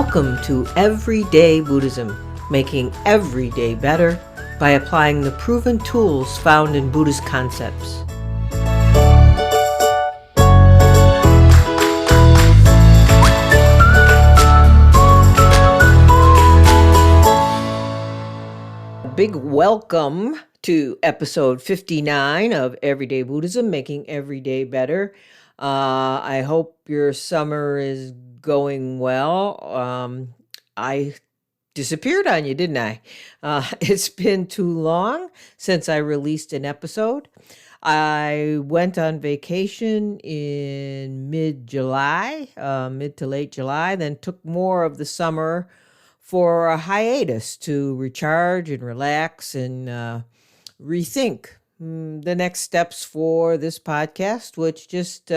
Welcome to Everyday Buddhism, making every day better by applying the proven tools found in Buddhist concepts. A big welcome to episode 59 of Everyday Buddhism, making every day better. I hope your summer is going well. I disappeared on you, didn't I? It's been too long since I released an episode. I went on vacation in mid-July, mid to late July, then took more of the summer for a hiatus to recharge and relax and rethink the next steps for this podcast, which just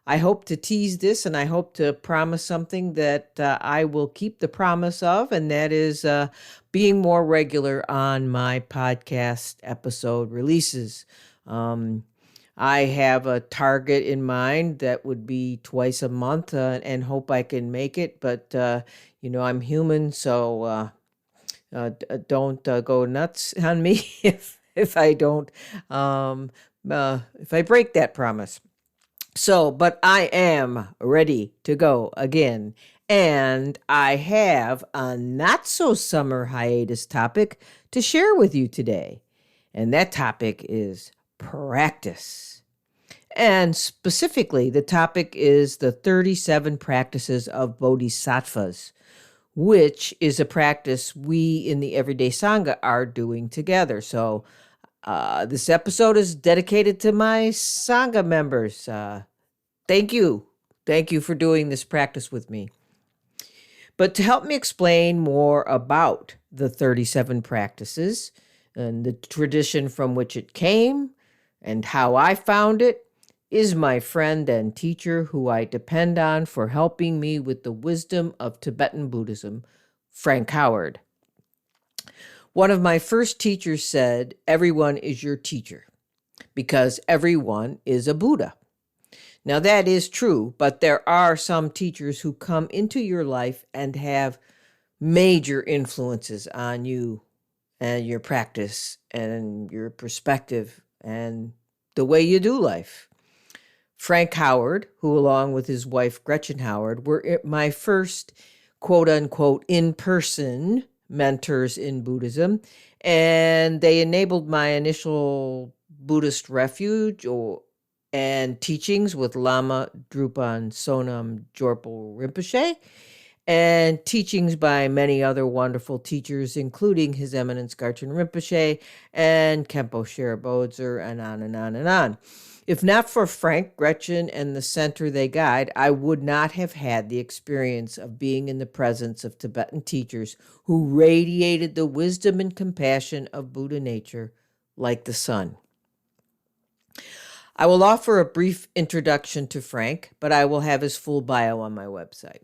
I hope to tease this, and I hope to promise something that I will keep the promise of, and that is being more regular on my podcast episode releases. I have a target in mind that would be twice a month, and hope I can make it, but I'm human, so don't go nuts on me if I don't, if I break that promise. So, but I am ready to go again. And I have a not so summer hiatus topic to share with you today. And that topic is practice. And specifically, the topic is the 37 Practices of Bodhisattvas, which is a practice we in the Everyday Sangha are doing together. So this episode is dedicated to my Sangha members. Thank you. Thank you for doing this practice with me. But to help me explain more about the 37 practices and the tradition from which it came and how I found it is my friend and teacher who I depend on for helping me with the wisdom of Tibetan Buddhism, Frank Howard. One of my first teachers said, "Everyone is your teacher, because everyone is a Buddha." Now that is true, but there are some teachers who come into your life and have major influences on you and your practice and your perspective and the way you do life. Frank Howard, who along with his wife Gretchen Howard were my first quote-unquote in-person mentors in Buddhism, and they enabled my initial Buddhist refuge and teachings with Lama Drupal Sonam Jorpal Rinpoche, and teachings by many other wonderful teachers, including His Eminence Garchen Rinpoche and Khenpo Sherpa Bodzer, and on and on and on. If not for Frank, Gretchen, and the center they guide, I would not have had the experience of being in the presence of Tibetan teachers who radiated the wisdom and compassion of Buddha nature like the sun. I will offer a brief introduction to Frank, but I will have his full bio on my website.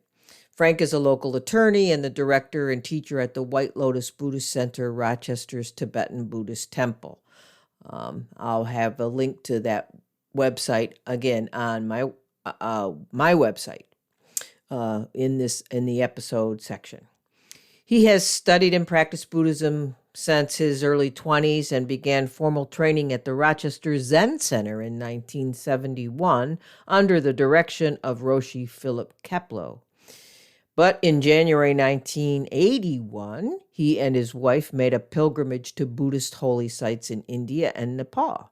Frank is a local attorney and the director and teacher at the White Lotus Buddhist Center, Rochester's Tibetan Buddhist Temple. I'll have a link to that website again on my website in the episode section. He has studied and practiced Buddhism since his early 20s and began formal training at the Rochester Zen Center in 1971 under the direction of Roshi Philip Keplo. But in January 1981, he and his wife made a pilgrimage to Buddhist holy sites in India and Nepal.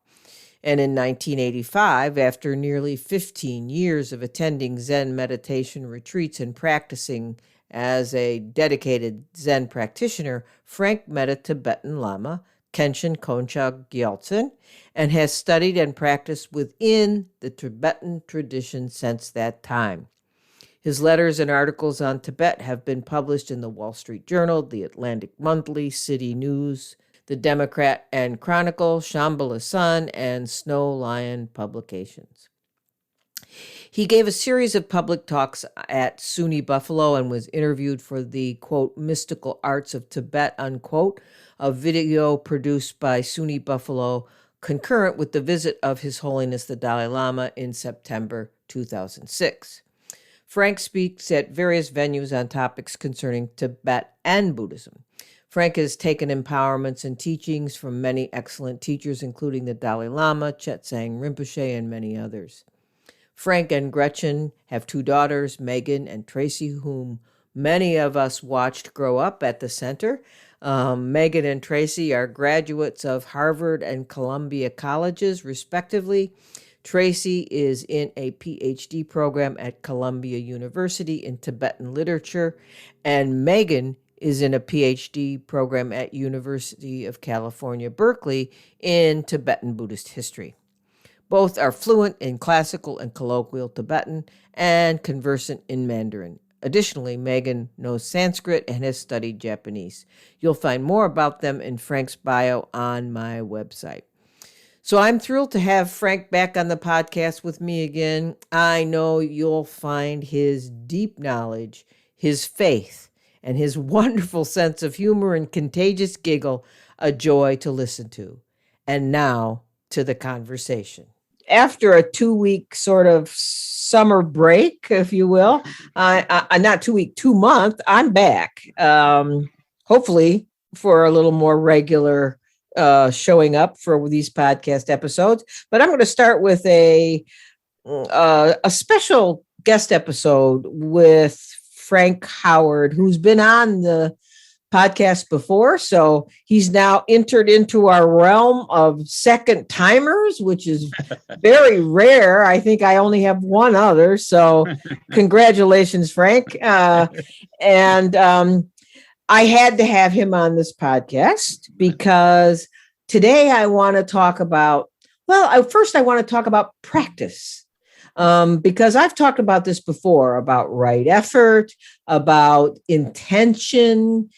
And in 1985, after nearly 15 years of attending Zen meditation retreats and practicing as a dedicated Zen practitioner, Frank met a Tibetan Lama, Kenshin Konchag Gyaltsen, and has studied and practiced within the Tibetan tradition since that time. His letters and articles on Tibet have been published in the Wall Street Journal, the Atlantic Monthly, City News, the Democrat and Chronicle, Shambhala Sun, and Snow Lion publications. He gave a series of public talks at SUNY Buffalo and was interviewed for the, quote, Mystical Arts of Tibet, unquote, a video produced by SUNY Buffalo concurrent with the visit of His Holiness the Dalai Lama in September 2006. Frank speaks at various venues on topics concerning Tibet and Buddhism. Frank has taken empowerments and teachings from many excellent teachers, including the Dalai Lama, Chetsang Rinpoche, and many others. Frank and Gretchen have 2 daughters, Megan and Tracy, whom many of us watched grow up at the center. Megan and Tracy are graduates of Harvard and Columbia colleges, respectively. Tracy is in a PhD program at Columbia University in Tibetan literature, and Megan is in a PhD program at University of California, Berkeley in Tibetan Buddhist history. Both are fluent in classical and colloquial Tibetan and conversant in Mandarin. Additionally, Megan knows Sanskrit and has studied Japanese. You'll find more about them in Frank's bio on my website. So I'm thrilled to have Frank back on the podcast with me again. I know you'll find his deep knowledge, his faith, and his wonderful sense of humor and contagious giggle a joy to listen to. And now to the conversation. After a 2-week sort of summer break, if you will, not 2-week, 2-month, I'm back. Hopefully for a little more regular showing up for these podcast episodes. But I'm going to start with a special guest episode with Frank Howard, who's been on the podcast before. So he's now entered into our realm of second timers, which is very rare. I think I only have one other. So congratulations, Frank. And I had to have him on this podcast because today I want to talk about, first I want to talk about practice. Because I've talked about this before, about right effort, about intention.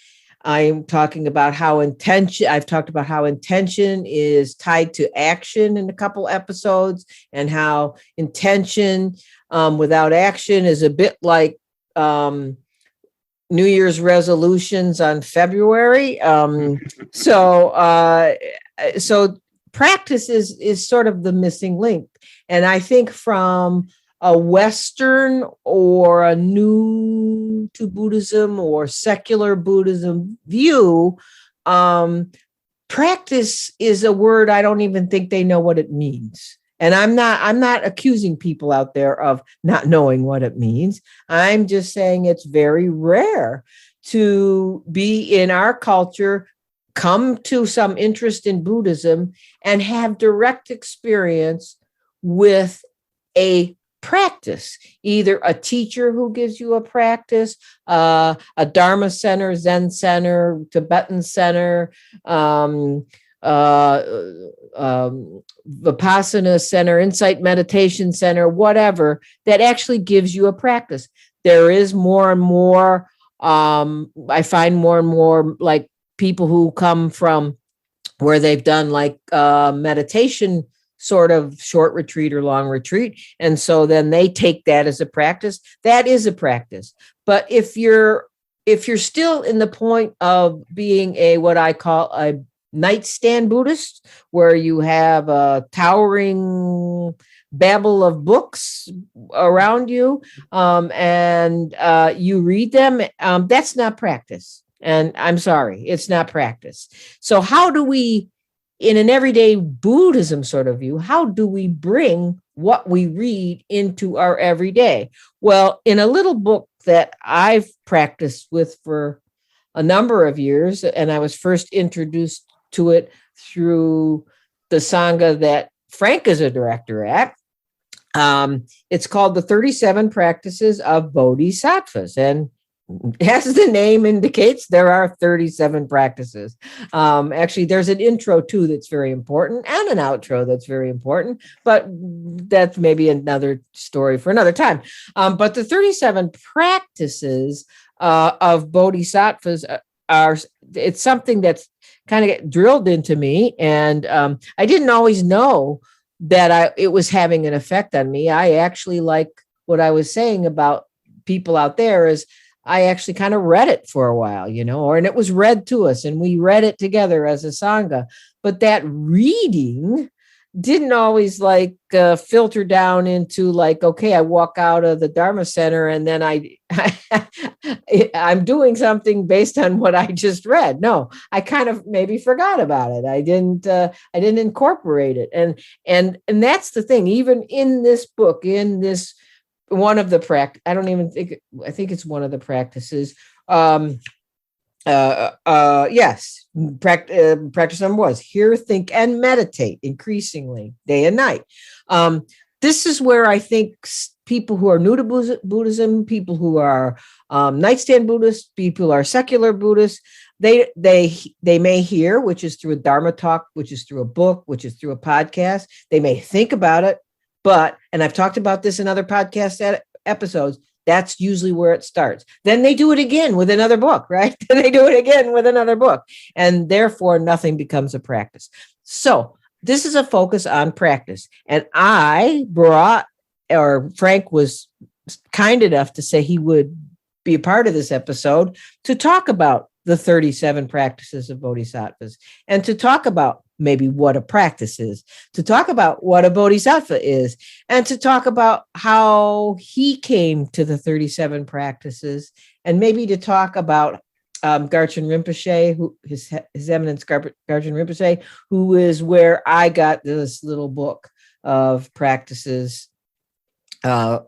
I'm talking about I've talked about how intention is tied to action in a couple episodes, and how intention without action is a bit like New Year's resolutions on February. So practice is sort of the missing link. And I think from a Western or a new to Buddhism or secular Buddhism view, practice is a word I don't even think they know what it means. And I'm not accusing people out there of not knowing what it means. I'm just saying it's very rare to be in our culture, come to some interest in Buddhism, and have direct experience with a practice, either a teacher who gives you a practice, a Dharma Center, Zen Center, Tibetan Center, Vipassana Center, Insight Meditation Center, whatever, that actually gives you a practice. There is more and more, I find more and more like people who come from where they've done like meditation sort of short retreat or long retreat. And so then they take that as a practice. That is a practice. But if you're still in the point of being what I call a nightstand Buddhist, where you have a towering babble of books around you, and you read them, that's not practice. And I'm sorry, it's not practice. So how do we, in an everyday Buddhism sort of view, how do we bring what we read into our everyday? Well, in a little book that I've practiced with for a number of years, and I was first introduced to it through the Sangha that Frank is a director at. It's called the 37 Practices of Bodhisattvas. And as the name indicates, there are 37 practices. Actually, there's an intro too that's very important, and an outro that's very important, but that's maybe another story for another time. But the 37 practices of Bodhisattvas it's something that's kind of drilled into me, and I didn't always know that it was having an effect on me. I actually, like what I was saying about people out there, is I actually kind of read it for a while, and it was read to us and we read it together as a Sangha. But that reading didn't always like filter down into like, okay, I walk out of the Dharma Center and then I'm doing something based on what I just read. No, I kind of maybe forgot about it. I didn't incorporate it. And that's the thing, even in this book, in this one of the I think it's one of the practices. Yes, practice number was hear, think, and meditate increasingly day and night. This is where I think people who are new to Buddhism, people who are nightstand Buddhists, people who are secular Buddhists, they may hear, which is through a Dharma talk, which is through a book, which is through a podcast. They may think about it, and I've talked about this in other podcast episodes, that's usually where it starts. Then they do it again with another book, right? Then they do it again with another book. And therefore, nothing becomes a practice. So this is a focus on practice. And Frank was kind enough to say he would be a part of this episode to talk about the 37 practices of Bodhisattvas and to talk about maybe what a practice is, to talk about what a bodhisattva is, and to talk about how he came to the 37 practices, and maybe to talk about Garchen Rinpoche, His Eminence Garchen Rinpoche, who is where I got this little book of practices through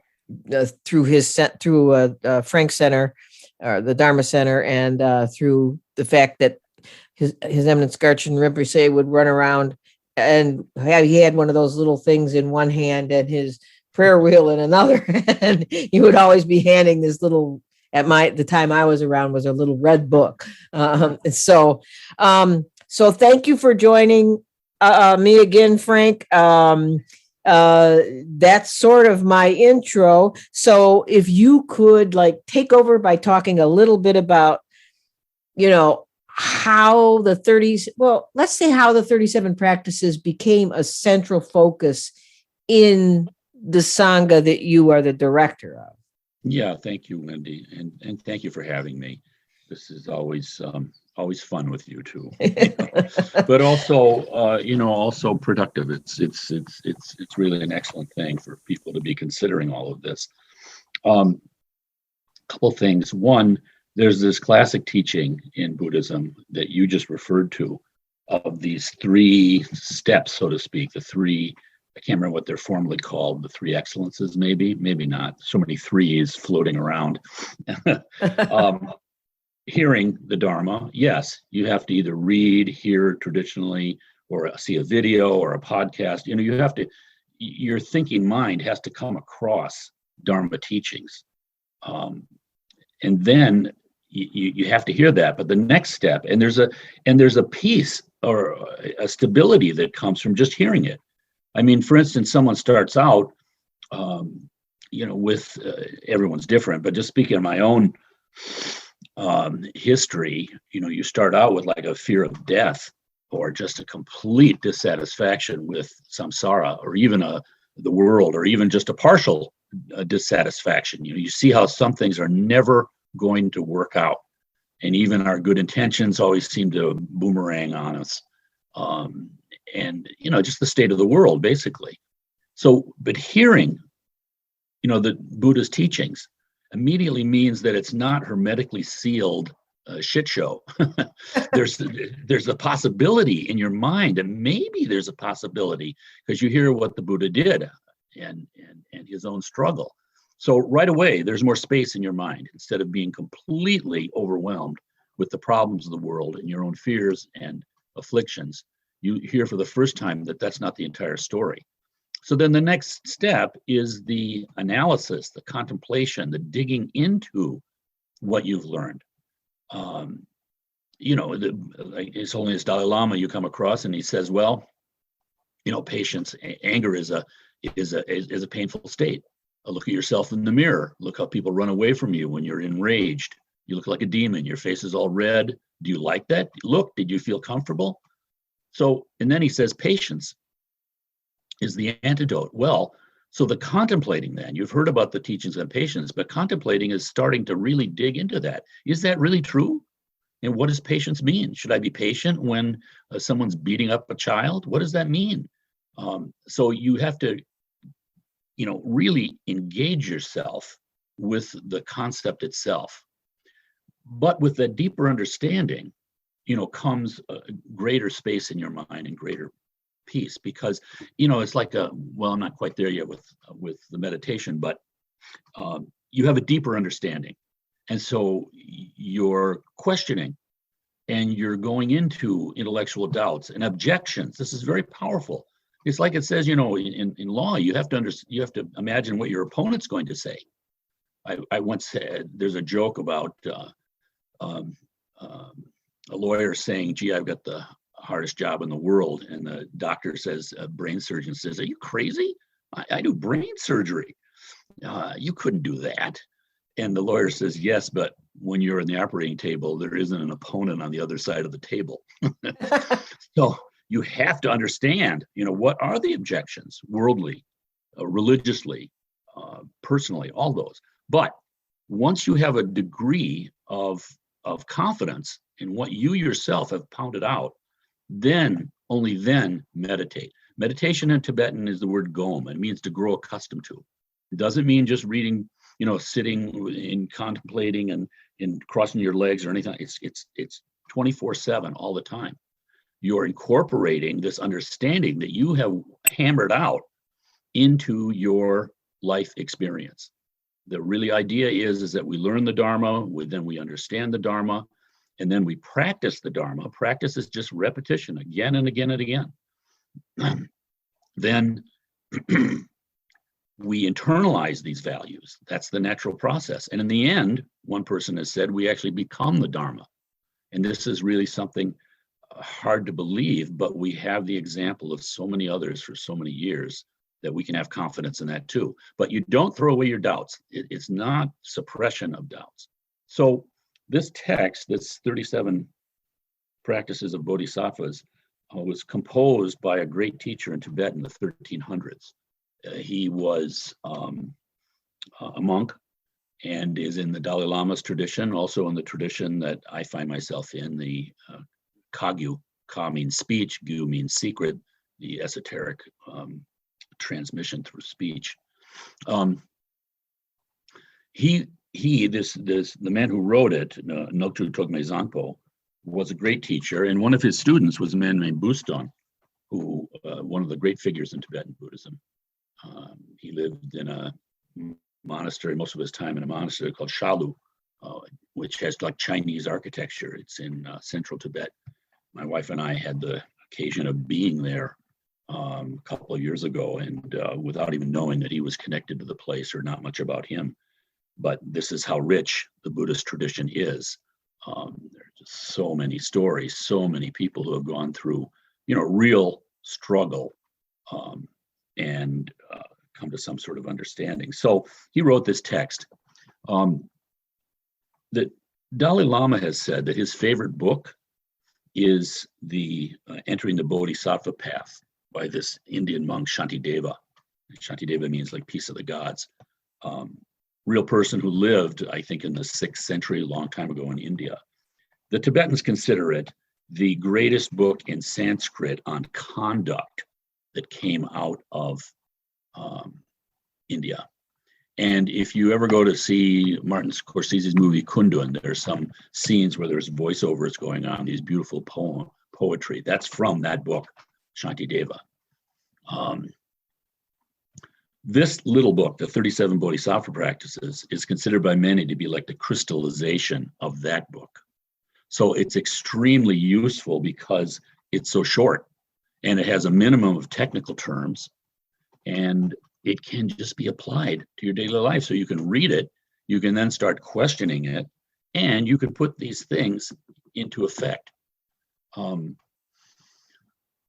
Frank Center, or the Dharma Center, and through the fact that His Eminence Garchen Rinpoche would run around, and he had one of those little things in one hand and his prayer wheel in another. And he would always be handing this little, the time I was around, was a little red book. So thank you for joining me again, Frank. That's sort of my intro. So if you could take over by talking a little bit about, how the 37 practices became a central focus in the Sangha that you are the director of. Yeah, thank you, Wendy, and thank you for having me. This is always fun with you too, but also also productive. It's really an excellent thing for people to be considering all of this. Couple things. One, there's this classic teaching in Buddhism that you just referred to, of these 3 steps, so to speak, I can't remember what they're formally called, the 3 excellences, maybe not. So many threes floating around. Hearing the Dharma, yes, you have to either read, hear traditionally, or see a video or a podcast. Your thinking mind has to come across Dharma teachings. And then you have to hear that. But the next step, and there's a peace or a stability that comes from just hearing it. I mean, for instance, someone starts out, with everyone's different, but just speaking of my own history, you start out with like a fear of death, or just a complete dissatisfaction with samsara, or even the world, or even just a partial dissatisfaction. You see how some things are never going to work out, and even our good intentions always seem to boomerang on us, and just the state of the world, basically. So, but hearing the Buddha's teachings immediately means that it's not hermetically sealed shit show. There's a possibility in your mind, and maybe there's a possibility because you hear what the Buddha did and his own struggle. So right away, there's more space in your mind instead of being completely overwhelmed with the problems of the world and your own fears and afflictions. You hear for the first time that that's not the entire story. So then the next step is the analysis, the contemplation, the digging into what you've learned. Like His Holiness Dalai Lama, you come across, and he says, well, patience, anger is a painful state. Look at yourself in the mirror. Look how people run away from you when you're enraged. You look like a demon. Your face is all red. Do you like that? Look, did you feel comfortable? So, and then he says, patience is the antidote. Well, so the contemplating then, you've heard about the teachings on patience, but contemplating is starting to really dig into that. Is that really true? And what does patience mean? Should I be patient when someone's beating up a child? What does that mean? So you have to, really engage yourself with the concept itself. But with that deeper understanding, comes a greater space in your mind and greater peace, because, it's like I'm not quite there yet with the meditation, but you have a deeper understanding. And so you're questioning and you're going into intellectual doubts and objections. This is very powerful. It's like it says, in law, you have to imagine what your opponent's going to say. I once said, there's a joke about a lawyer saying, gee, I've got the hardest job in the world. And the doctor says, a brain surgeon says, are you crazy? I do brain surgery. You couldn't do that. And the lawyer says, yes, but when you're in the operating table, there isn't an opponent on the other side of the table. So you have to understand, what are the objections, worldly, religiously, personally, all those. But once you have a degree of confidence in what you yourself have pounded out, then, only then, meditate. Meditation in Tibetan is the word gom. It means to grow accustomed to. It doesn't mean just reading, sitting and contemplating and crossing your legs or anything. It's 24/7 all the time. You're incorporating this understanding that you have hammered out into your life experience. The really idea is that we learn the Dharma, then we understand the Dharma, and then we practice the Dharma. Practice is just repetition again and again and again. Then we internalize these values. That's the natural process. And in the end, one person has said, we actually become the Dharma. And this is really something hard to believe, but we have the example of so many others for so many years that we can have confidence in that too. But you don't throw away your doubts. It's not suppression of doubts. So this text, this 37 Practices of Bodhisattvas, was composed by a great teacher in Tibet in the 1300s. He was a monk and is in the Dalai Lama's tradition, also in the tradition that I find myself in, the Kagyu. Ka means speech, Gyu means secret, the esoteric transmission through speech. The man who wrote it, Ngoktu Togme Zangpo, was a great teacher, and one of his students was a man named Buston, who one of the great figures in Tibetan Buddhism. He lived in a monastery, most of his time in a monastery called Shalu, which has like Chinese architecture. It's in central Tibet. My wife and I had the occasion of being there a couple of years ago, and without even knowing that he was connected to the place or not much about him. But this is how rich the Buddhist tradition is. There are just so many stories, so many people who have gone through, real struggle and come to some sort of understanding. So he wrote this text. That Dalai Lama has said that his favorite book is the Entering the Bodhisattva Path by this Indian monk, Shantideva. Shantideva means like peace of the gods. Real person who lived, I think, in the 6th century, a long time ago in India. The Tibetans consider it the greatest book in Sanskrit on conduct that came out of India. And if you ever go to see Martin Scorsese's movie Kundun, there's some scenes where there's voiceovers going on, these beautiful poetry. That's from that book, Shantideva. This little book, the 37 Bodhisattva Practices, is considered by many to be like the crystallization of that book. So it's extremely useful because it's so short and it has a minimum of technical terms, and it can just be applied to your daily life. So you can read it, you can then start questioning it, and you can put these things into effect.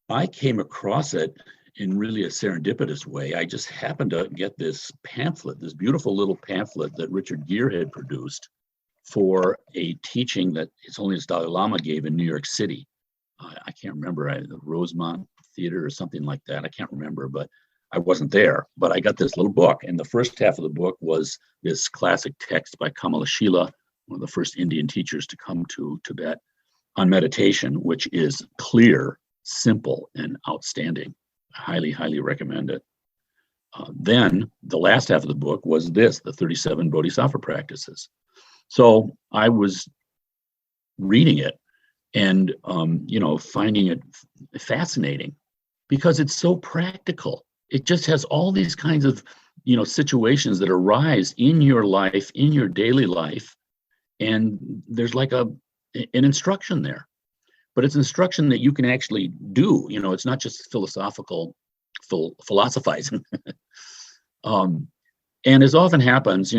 I came across it in really a serendipitous way. I just happened to get this pamphlet, this beautiful little pamphlet that Richard Gere had produced for a teaching that His Holiness Dalai Lama gave in New York City. I can't remember, the Rosemont Theater or something like that. I can't remember, but I wasn't there. But I got this little book, and the first half of the book was this classic text by Kamalashila, one of the first Indian teachers to come to Tibet, on meditation, which is clear, simple, and outstanding. highly, highly recommend it. Then the last half of the book was the 37 Bodhisattva practices. So I was reading it and, finding it fascinating because it's so practical. It just has all these kinds of, situations that arise in your life, in your daily life. And there's like an instruction there, but it's instruction that you can actually do. It's not just philosophical philosophizing. And as often happens,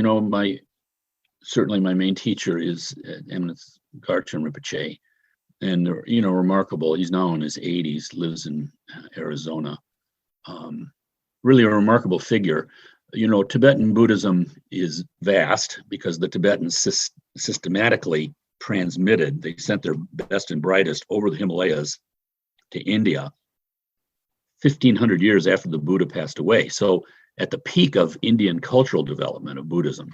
certainly my main teacher is Eminence Garchen Rinpoche, and remarkable. He's now in his 80s, lives in Arizona. Really a remarkable figure. Tibetan Buddhism is vast because the Tibetans systematically transmitted. They sent their best and brightest over the Himalayas to India 1,500 years after the Buddha passed away. So at the peak of Indian cultural development of Buddhism,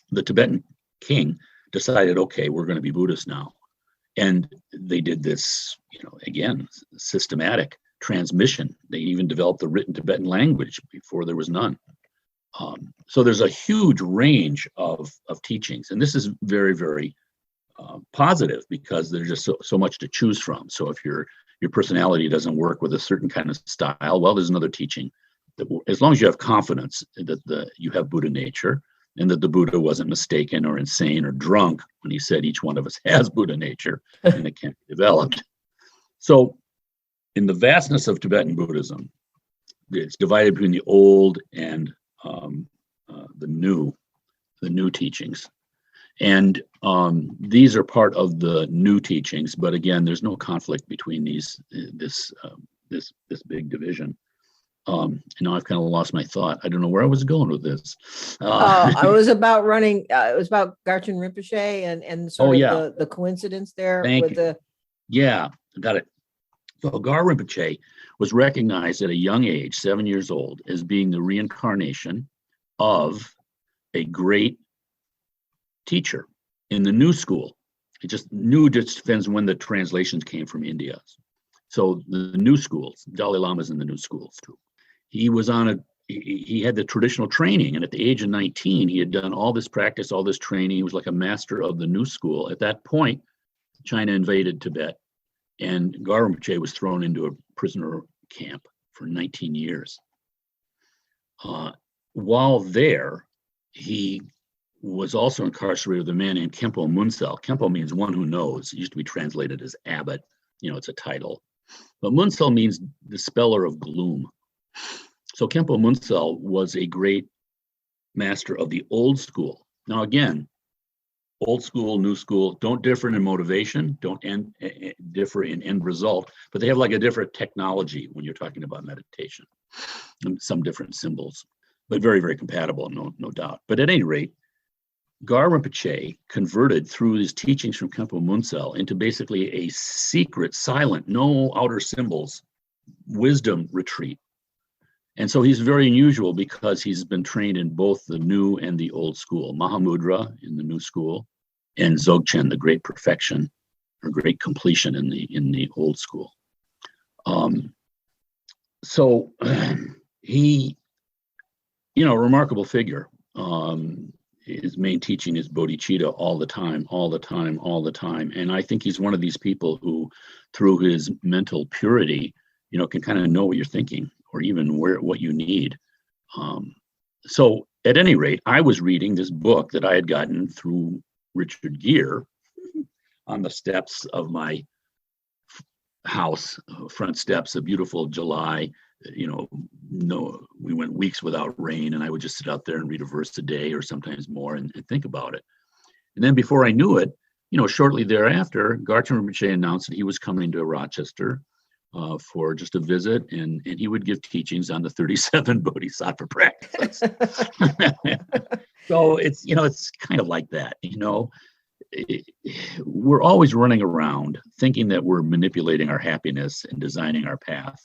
the Tibetan king decided, okay, we're going to be Buddhists now. And they did this, again, systematic transmission. They even developed the written Tibetan language before there was none. So there's a huge range of teachings. And this is very, very positive because there's just so much to choose from. So if your personality doesn't work with a certain kind of style, well, there's another teaching. That as long as you have confidence that you have Buddha nature, and that the Buddha wasn't mistaken or insane or drunk when he said each one of us has Buddha nature and it can't be developed. So in the vastness of Tibetan Buddhism, it's divided between the old and the new teachings. And these are part of the new teachings, but again, there's no conflict between this big division. Now I've kind of lost my thought. I don't know where I was going with this. I was about it was about Garchen Rinpoche and sort of the coincidence there. Yeah, got it. So Gar Rinpoche was recognized at a young age, 7 years old, as being the reincarnation of a great teacher in the new school. It just depends when the translations came from India. So the new schools, Dalai Lama's in the new schools too. He was he had the traditional training, and at the age of 19, he had done all this practice, all this training. He was like a master of the new school. At that point, China invaded Tibet, and Gar Rinpoche was thrown into a prisoner camp for 19 years. While there, he was also incarcerated with a man named Khenpo Munsel. Khenpo means one who knows. It used to be translated as abbot. It's a title. But Munsel means dispeller of gloom. So Khenpo Munsel was a great master of the old school. Now again, old school, new school don't differ in motivation, don't differ in end result, but they have like a different technology when you're talking about meditation, and some different symbols, but very, very compatible, no doubt. But at any rate, Gar Rinpoche converted through his teachings from Khenpo Munsel into basically a secret, silent, no outer symbols, wisdom retreat. And so he's very unusual because he's been trained in both the new and the old school. Mahamudra in the new school, and Dzogchen, the great perfection or great completion in the old school. So he, remarkable figure. His main teaching is bodhicitta all the time. And I think he's one of these people who, through his mental purity, can kind of know what you're thinking or even what you need. So at any rate, I was reading this book that I had gotten through Richard Gere on the steps of my house, front steps, a beautiful July. We went weeks without rain, and I would just sit out there and read a verse a day or sometimes more and think about it. And then before I knew it, shortly thereafter, Garchen Rinpoche announced that he was coming to Rochester for just a visit, and he would give teachings on the 37 Bodhisattva practices. So it's kind of like that, we're always running around thinking that we're manipulating our happiness and designing our path,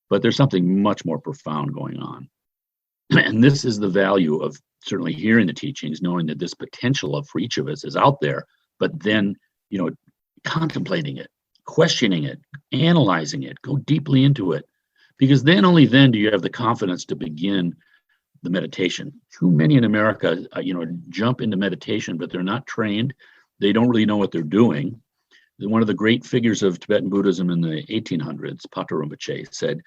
but there's something much more profound going on. And this is the value of certainly hearing the teachings, knowing that this potential for each of us is out there, but then, contemplating it, questioning it, analyzing it, go deeply into it, because then only then do you have the confidence to begin the meditation. Too many in America, jump into meditation, but they're not trained. They don't really know what they're doing. One of the great figures of Tibetan Buddhism in the 1800s, Pato Rinpoche, said,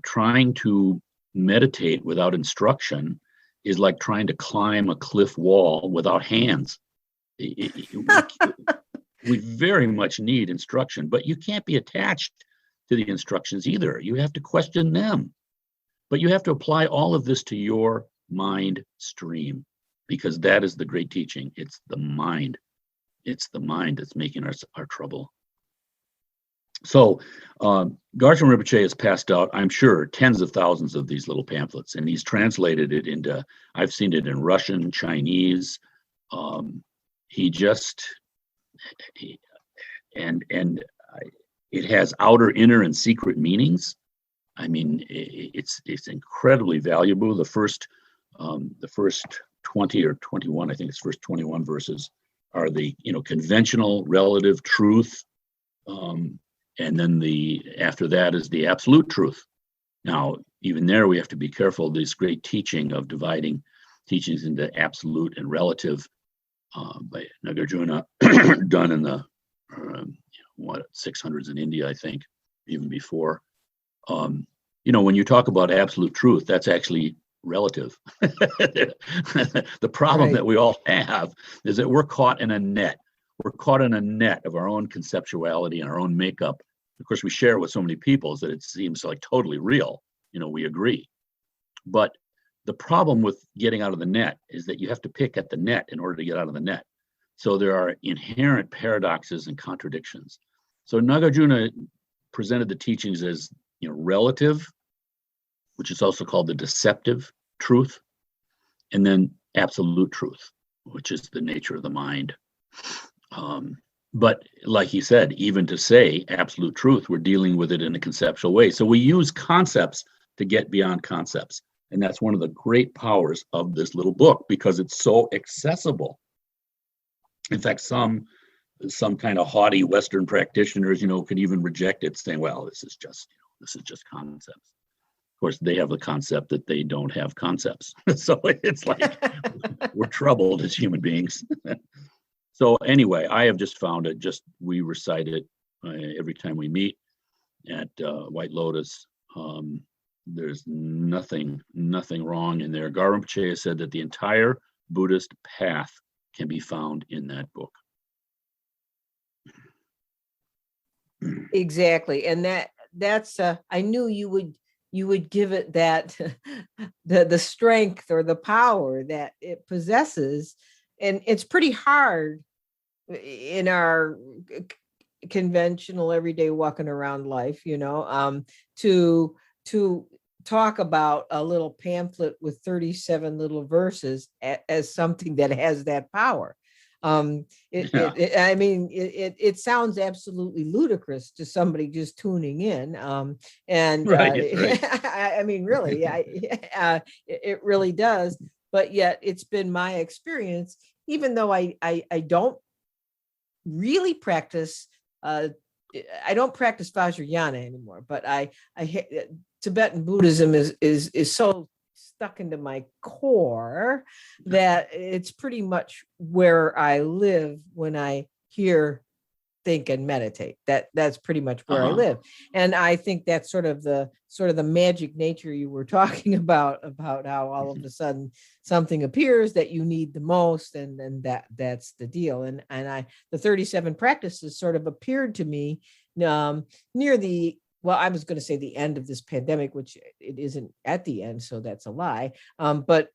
trying to meditate without instruction is like trying to climb a cliff wall without hands. We very much need instruction, but you can't be attached to the instructions either. You have to question them. But you have to apply all of this to your mind stream, because that is the great teaching. It's the mind. It's the mind that's making our trouble. So Garchen Rinpoche has passed out, I'm sure, tens of thousands of these little pamphlets, and he's translated it into, I've seen it in Russian, Chinese. It has outer, inner, and secret meanings. I mean, it's incredibly valuable. The first 20 or 21, I think it's first 21 verses are the conventional relative truth, and then after that is the absolute truth. Now, even there, we have to be careful. This great teaching of dividing teachings into absolute and relative by Nagarjuna, done in the 600s in India, I think, even before. When you talk about absolute truth, that's actually relative. The problem that we all have is that we're caught in a net. We're caught in a net of our own conceptuality and our own makeup. Of course, we share it with so many people that it seems like totally real. We agree. But the problem with getting out of the net is that you have to pick at the net in order to get out of the net. So there are inherent paradoxes and contradictions. So Nagarjuna presented the teachings as relative, which is also called the deceptive truth, and then absolute truth, which is the nature of the mind. But like he said, even to say absolute truth, we're dealing with it in a conceptual way. So we use concepts to get beyond concepts. And that's one of the great powers of this little book, because it's so accessible. In fact, some kind of haughty Western practitioners, could even reject it, saying, well, this is just concepts. Of course, they have the concept that they don't have concepts. So it's like we're troubled as human beings. So anyway, I have just found it, we recite it every time we meet at White Lotus. There's nothing wrong in there. Garchen Rinpoche has said that the entire Buddhist path can be found in that book. Exactly. And that's I knew you would give it that the strength or the power that it possesses. And it's pretty hard in our conventional everyday walking around life, to talk about a little pamphlet with 37 little verses as something that has that power. It sounds absolutely ludicrous to somebody just tuning in. Right. Really, it really does. But yet it's been my experience, even though I don't really practice, I don't practice Vajrayana anymore, but Tibetan Buddhism is so stuck into my core that it's pretty much where I live when I hear, think, and meditate. That's pretty much where I live. And I think that's sort of the magic nature you were talking about how all of a sudden something appears that you need the most, and then that's the deal. And the 37 practices sort of appeared to me near I was going to say the end of this pandemic, which it isn't at the end, so that's a lie. But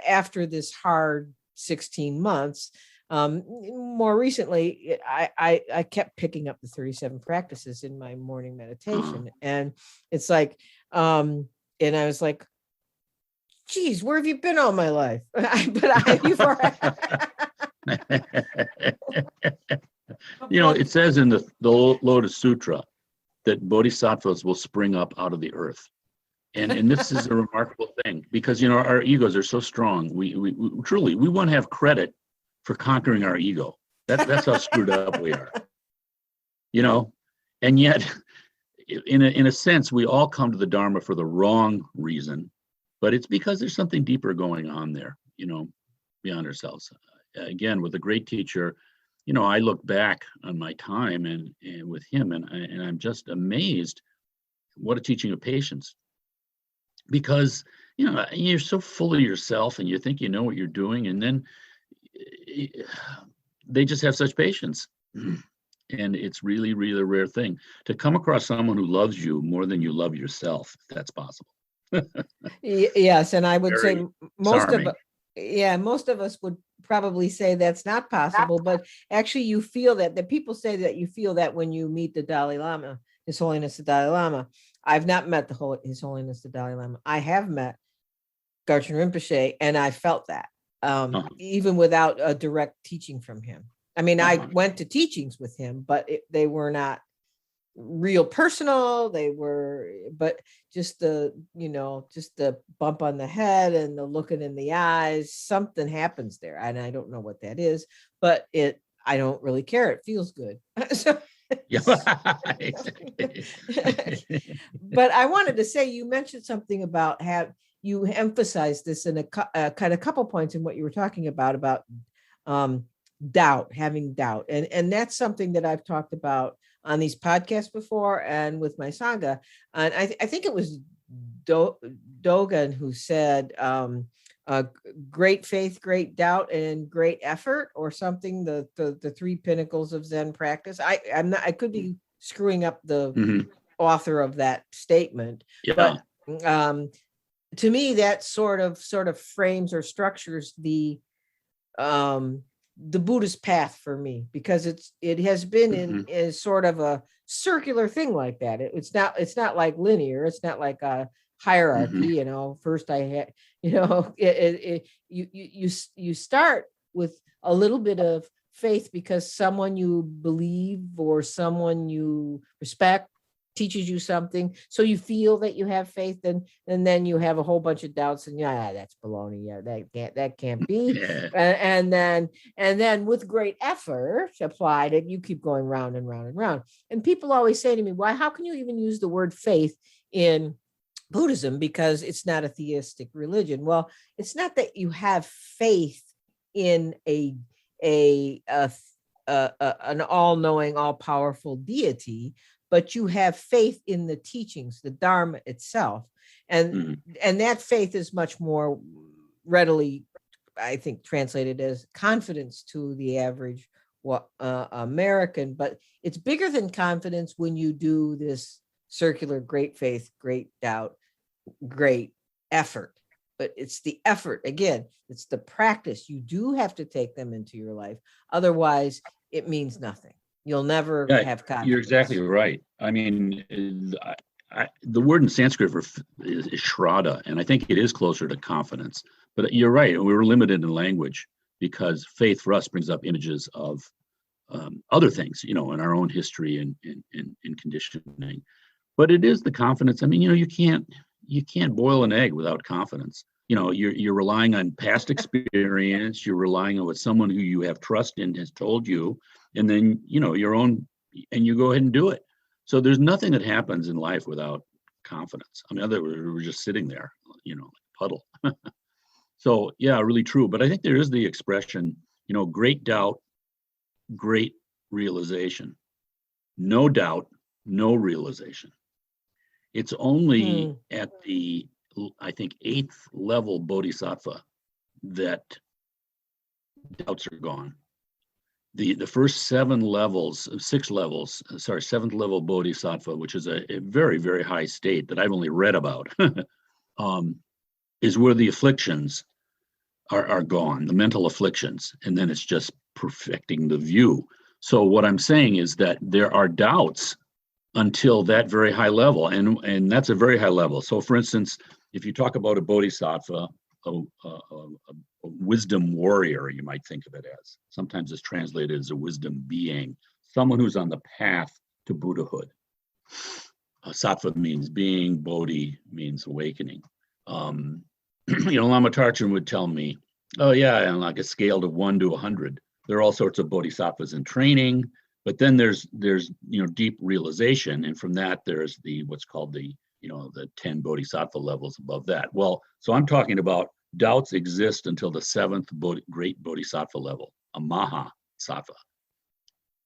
after this hard 16 months, more recently, I kept picking up the 37 practices in my morning meditation. And it's like, and I was like, geez, where have you been all my life? It says in the Lotus Sutra that bodhisattvas will spring up out of the earth. And this is a remarkable thing, because, our egos are so strong. We truly want to have credit for conquering our ego. That's how screwed up we are. And yet, in a sense, we all come to the Dharma for the wrong reason, but it's because there's something deeper going on there, beyond ourselves. Again, with a great teacher, I look back on my time and with him, and I'm just amazed. What a teaching of patience, because you're so full of yourself and you think you know what you're doing, and then they just have such patience. And it's really, really a rare thing to come across someone who loves you more than you love yourself, if that's possible. Yes, and I would say Very most charming. most of us would probably say that's not possible, but actually you feel that. The people say that you feel that when you meet the Dalai Lama, His Holiness the Dalai Lama. I've not met His Holiness the Dalai Lama. I have met Garchen Rinpoche, and I felt that, even without a direct teaching from him. I mean, I went to teachings with him, but they were not real personal. They were, but just the bump on the head and the looking in the eyes, something happens there. And I don't know what that is, but I don't really care. It feels good. So, Yeah. but I wanted to say, you mentioned something about you emphasized this in a kind of couple points in what you were talking about doubt, having doubt. And that's something that I've talked about on these podcasts before and with my Sangha. And I think it was Dogen who said, great faith, great doubt, and great effort, or something, the three pinnacles of Zen practice. I could be screwing up the author of that statement, but to me, that sort of frames or structures the Buddhist path for me, because it has been in sort of a circular thing like that. It's not like linear. It's not like a hierarchy. First I had, you start with a little bit of faith because someone you believe or someone you respect teaches you something, so you feel that you have faith, and then you have a whole bunch of doubts, and that's baloney. That can't be. And then with great effort applied, and you keep going round and round and round. And people always say to me, "Why? How can you even use the word faith in Buddhism, because it's not a theistic religion?" Well, it's not that you have faith in an all-knowing, all-powerful deity, but you have faith in the teachings, the Dharma itself. And that faith is much more readily, I think, translated as confidence to the average American. But it's bigger than confidence when you do this circular great faith, great doubt, great effort. But it's the effort, again, it's the practice. You do have to take them into your life. Otherwise, it means nothing. You'll never have confidence. You're exactly right. I mean, the word in Sanskrit is shraddha, and I think it is closer to confidence. But you're right. We were limited in language because faith for us brings up images of other things, in our own history and conditioning. But it is the confidence. I mean, you can't boil an egg without confidence. You're relying on past experience. You're relying on what someone who you have trust in has told you, and then your own, and you go ahead and do it. So there's nothing that happens in life without confidence. I mean, otherwise we're just sitting there, like a puddle. So yeah, really true. But I think there is the expression, great doubt, great realization. No doubt, no realization. It's only at the, I think, 8th level bodhisattva that doubts are gone. The first 7th level bodhisattva, which is a very, very high state that I've only read about, is where the afflictions are gone, the mental afflictions, and then it's just perfecting the view. So what I'm saying is that there are doubts until that very high level, and that's a very high level. So for instance, if you talk about a bodhisattva, a wisdom warrior, you might think of it as. Sometimes it's translated as a wisdom being, someone who's on the path to Buddhahood. Sattva means being, Bodhi means awakening. Lama Tarchin would tell me, oh yeah, on like a scale of 1 to 100, there are all sorts of bodhisattvas in training. But then there's deep realization, and from that there's what's called the 10 bodhisattva levels above that. Well, so I'm talking about doubts exist until the seventh great bodhisattva level, a mahasattva.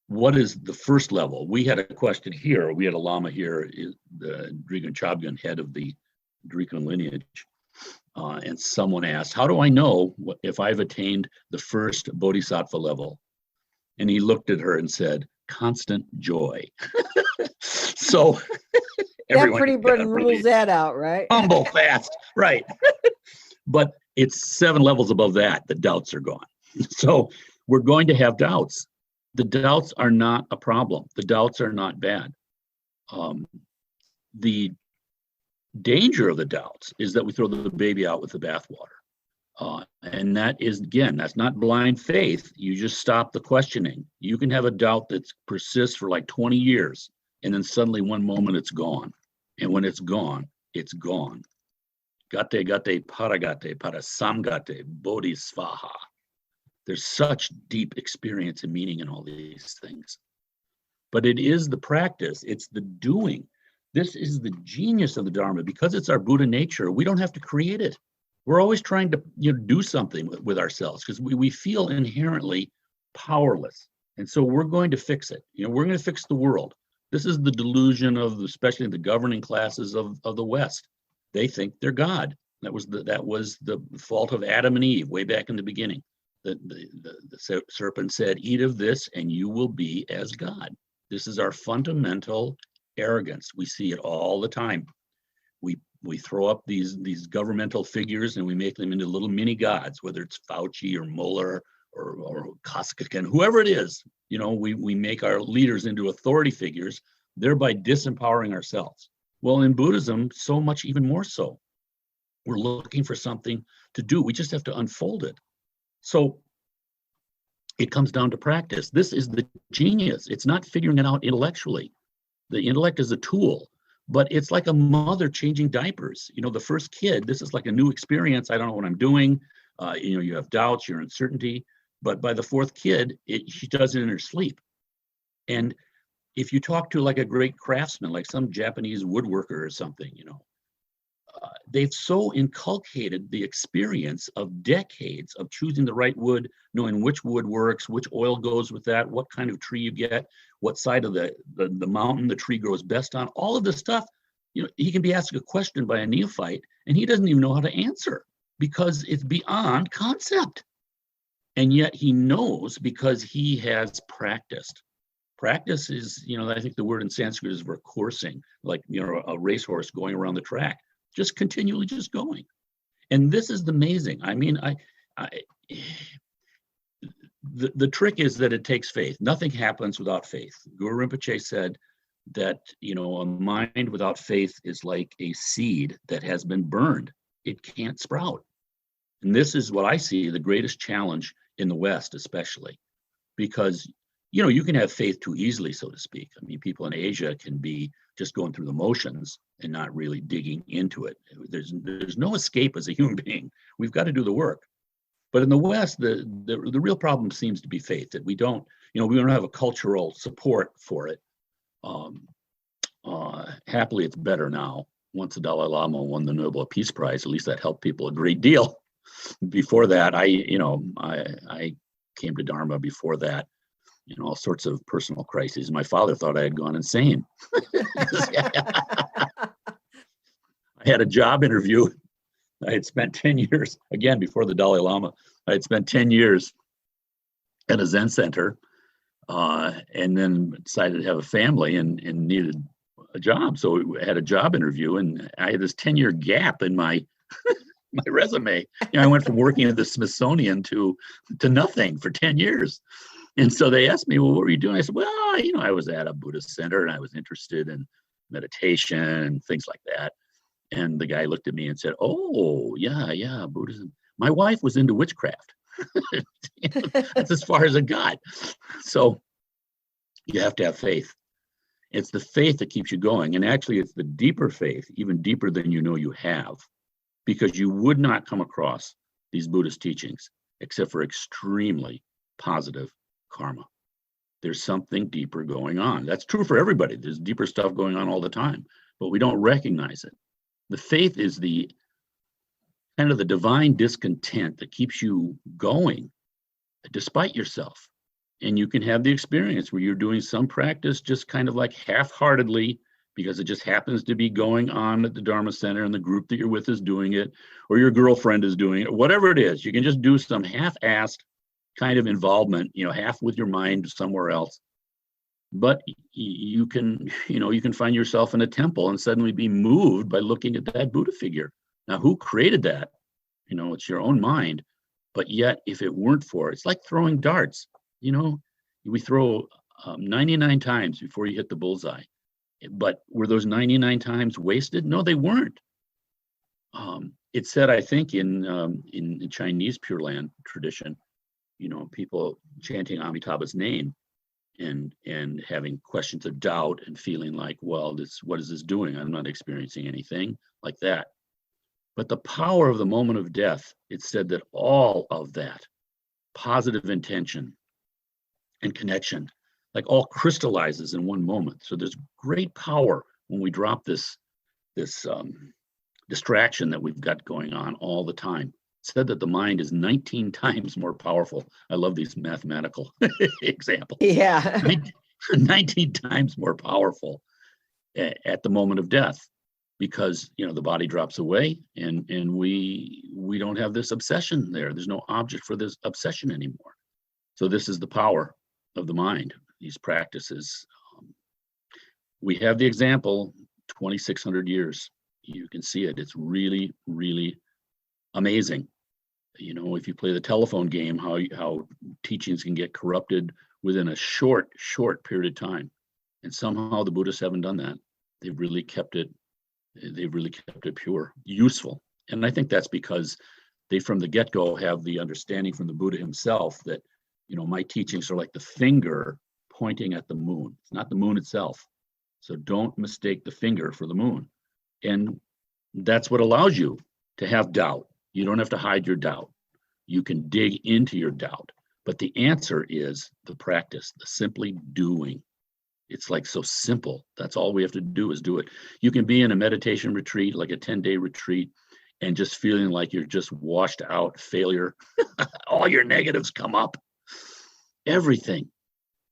What is the first level? We had a question here. We had a lama here, the Drigan Chabgan, head of the Drigan lineage. And someone asked, how do I know if I've attained the first bodhisattva level? And he looked at her and said, constant joy. So that pretty much rules that out, right? Humble fast, right. But it's 7 levels above that, the doubts are gone. So we're going to have doubts. The doubts are not a problem. The doubts are not bad. The danger of the doubts is that we throw the baby out with the bathwater. And that is, again, that's not blind faith. You just stop the questioning. You can have a doubt that persists for like 20 years, and then suddenly one moment it's gone. And when it's gone, it's gone. Gate, gate, paragate, parasamgate, bodhisvaha. There's such deep experience and meaning in all these things. But it is the practice, it's the doing. This is the genius of the Dharma. Because it's our Buddha nature, we don't have to create it. We're always trying to do something with ourselves because we feel inherently powerless. And so we're going to fix it. We're going to fix the world. This is the delusion of especially the governing classes of the West. They think they're God. That was the fault of Adam and Eve way back in the beginning. The serpent said, eat of this and you will be as God. This is our fundamental arrogance. We see it all the time. We throw up these governmental figures and we make them into little mini gods, whether it's Fauci or Mueller or Koskinen, whoever it is. We make our leaders into authority figures, thereby disempowering ourselves. Well, in Buddhism, so much even more so. We're looking for something to do. We just have to unfold it. So it comes down to practice. This is the genius. It's not figuring it out intellectually. The intellect is a tool, but it's like a mother changing diapers. The first kid, this is like a new experience. I don't know what I'm doing. You have doubts, your uncertainty, but by the fourth kid, she does it in her sleep. And if you talk to like a great craftsman, like some Japanese woodworker or something, they've so inculcated the experience of decades of choosing the right wood, knowing which wood works, which oil goes with that, what kind of tree you get, what side of the mountain the tree grows best on, all of this stuff. He can be asked a question by a neophyte and he doesn't even know how to answer because it's beyond concept. And yet he knows because he has practiced. Practice is, I think the word in Sanskrit is for coursing, like, a racehorse going around the track. Just continually just going. And this is amazing. I mean, the trick is that it takes faith. Nothing happens without faith. Guru Rinpoche said that, a mind without faith is like a seed that has been burned. It can't sprout. And this is what I see the greatest challenge in the West, especially because, you can have faith too easily, so to speak. I mean, people in Asia can be just going through the motions and not really digging into it. There's no escape as a human being. We've got to do the work. But in the West, the real problem seems to be faith, that we don't have a cultural support for it. Happily, it's better now. Once the Dalai Lama won the Nobel Peace Prize, at least that helped people a great deal. Before that, I came to Dharma before that. All sorts of personal crises. My father thought I had gone insane. I had a job interview. I had spent 10 years, again, before the Dalai Lama, I had spent 10 years at a Zen center and then decided to have a family and needed a job. So I had a job interview and I had this 10-year gap in my my resume. I went from working at the Smithsonian to nothing for 10 years. And so they asked me, well, what were you doing? I said, well, I was at a Buddhist center and I was interested in meditation and things like that. And the guy looked at me and said, oh, yeah, Buddhism. My wife was into witchcraft. That's as far as it got. So you have to have faith. It's the faith that keeps you going. And actually, it's the deeper faith, even deeper than you have, because you would not come across these Buddhist teachings except for extremely positive karma. There's something deeper going on. That's true for everybody. There's deeper stuff going on all the time, but we don't recognize it. The faith is the kind of the divine discontent that keeps you going despite yourself. And you can have the experience where you're doing some practice just kind of like half-heartedly because it just happens to be going on at the Dharma Center and the group that you're with is doing it, or your girlfriend is doing it, whatever it is. You can just do some half-assed kind of involvement, half with your mind somewhere else. But you can find yourself in a temple and suddenly be moved by looking at that Buddha figure. Now, who created that? It's your own mind. But yet, if it weren't for it, it's like throwing darts. We throw 99 times before you hit the bullseye. But were those 99 times wasted? No, they weren't. It said, I think, in Chinese Pure Land tradition, people chanting Amitabha's name and having questions of doubt and feeling like, well, what is this doing? I'm not experiencing anything like that. But the power of the moment of death, it said that all of that positive intention and connection, like all crystallizes in one moment. So there's great power when we drop this distraction that we've got going on all the time. It said that the mind is 19 times more powerful. I love these mathematical examples. Yeah. 19 times more powerful at the moment of death, because the body drops away and we don't have this obsession there. There's no object for this obsession anymore. So this is the power of the mind, these practices. We have the example, 2,600 years. You can see it. It's really, really amazing. If you play the telephone game, how teachings can get corrupted within a short period of time. And somehow the Buddhists haven't done that. They've really kept it pure, useful. And I think that's because they, from the get-go, have the understanding from the Buddha himself that, my teachings are like the finger pointing at the moon. It's not the moon itself. So don't mistake the finger for the moon. And that's what allows you to have doubt. You don't have to hide your doubt. You can dig into your doubt. But the answer is the practice, the simply doing. It's like so simple. That's all we have to do is do it. You can be in a meditation retreat, like a 10-day retreat, and just feeling like you're just washed out, failure. All your negatives come up, everything.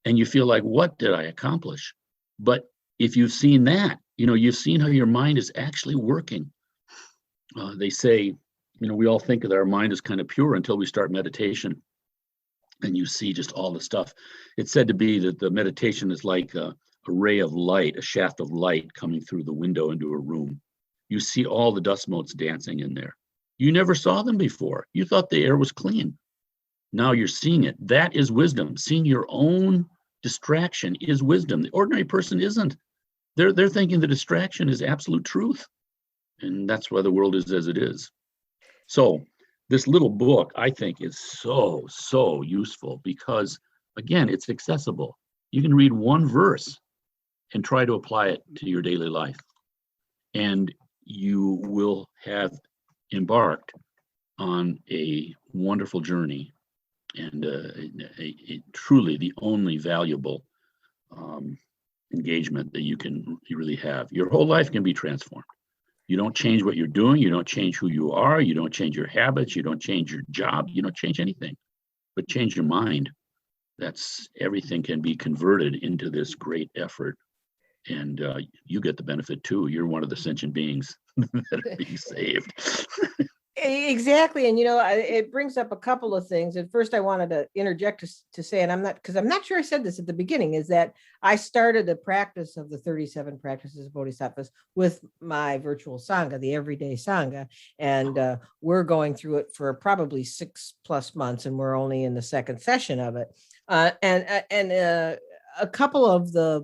And you feel like, what did I accomplish? But if you've seen that, you've seen how your mind is actually working. They say, we all think that our mind is kind of pure until we start meditation. And you see just all the stuff. It's said to be that the meditation is like a ray of light, a shaft of light coming through the window into a room. You see all the dust motes dancing in there. You never saw them before. You thought the air was clean. Now you're seeing it. That is wisdom. Seeing your own distraction is wisdom. The ordinary person isn't. They're thinking the distraction is absolute truth. And that's why the world is as it is. So this little book, I think, is so useful because, again, it's accessible. You can read one verse and try to apply it to your daily life. And you will have embarked on a wonderful journey and a truly the only valuable engagement that you really have. Your whole life can be transformed. You don't change what you're doing. You don't change who you are. You don't change your habits. You don't change your job. You don't change anything, but change your mind. Everything can be converted into this great effort. And you get the benefit too. You're one of the sentient beings that are being saved. Exactly. And, it brings up a couple of things. At first, I wanted to interject to say, and I'm not sure I said this at the beginning, is that I started the practice of the 37 Practices of Bodhisattvas with my virtual Sangha, the Everyday Sangha. And we're going through it for probably 6+ months, and we're only in the second session of it. And a couple of the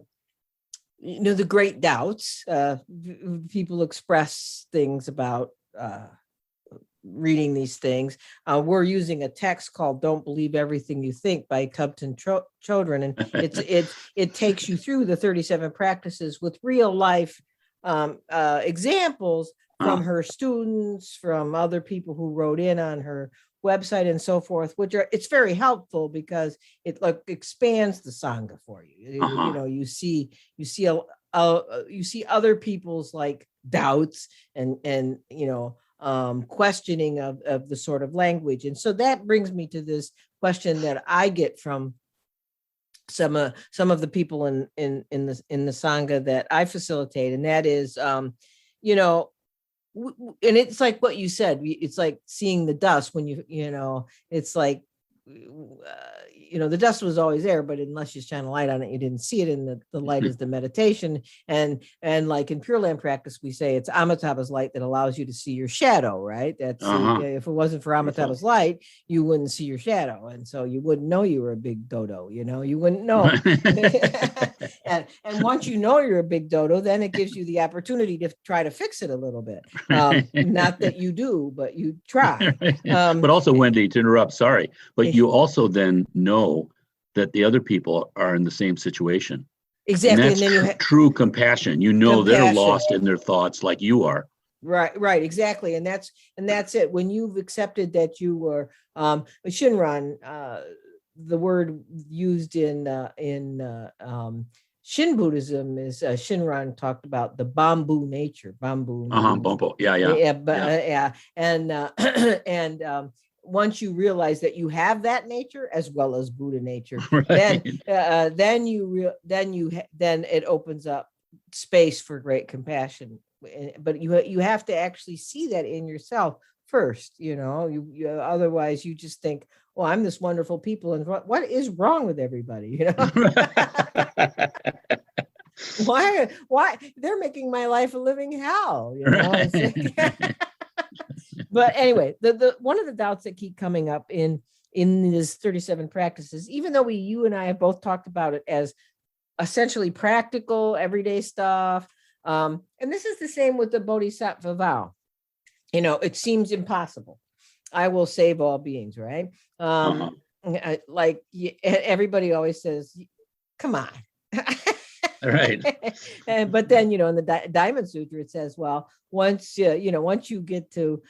great doubts, people express things about reading these things. We're using a text called "Don't Believe Everything You Think" by Tubton Chodron, and it takes you through the 37 practices with real life examples from her students, from other people who wrote in on her website and so forth, it's very helpful because it like expands the Sangha for you. You know, you see other people's like doubts and you know, questioning of the sort of language. And so that brings me to this question that I get from some of the people in the Sangha that I facilitate, and that is, you know, and it's like what you said, it's like seeing the dust when you know, it's like, you know, the dust was always there, but unless you shine a light on it, you didn't see it. And the light is the meditation. And like in Pure Land practice, we say it's Amitabha's light that allows you to see your shadow, right? That's if it wasn't for Amitabha's light, you wouldn't see your shadow. And so you wouldn't know you were a big dodo, you know, you wouldn't know. and once you know you're a big dodo, then it gives you the opportunity to try to fix it a little bit. Not that you do, but you try. But also, Wendy, to interrupt, sorry, but you also then know that the other people are in the same situation. Exactly. And that's true compassion. You know, they're lost in their thoughts like you are. Right, exactly. And that's it. When you've accepted that you were Shinran, the word used in Shin Buddhism is Shinran talked about the bamboo nature. Bamboo. Bumpo. Yeah. And once you realize that you have that nature as well as Buddha nature, right. then it opens up space for great compassion. But you have to actually see that in yourself first. You know, you otherwise you just think, well, I'm this wonderful people, and what is wrong with everybody? You know. Why they're making my life a living hell, you know? Right. But anyway, the one of the doubts that keep coming up in this 37 practices, even though you and I have both talked about it as essentially practical everyday stuff, and this is the same with the Bodhisattva vow. You know, it seems impossible. I will save all beings, right? Like everybody always says, come on. Right. But then, you know, in the Diamond Sutra, it says, well, once you get to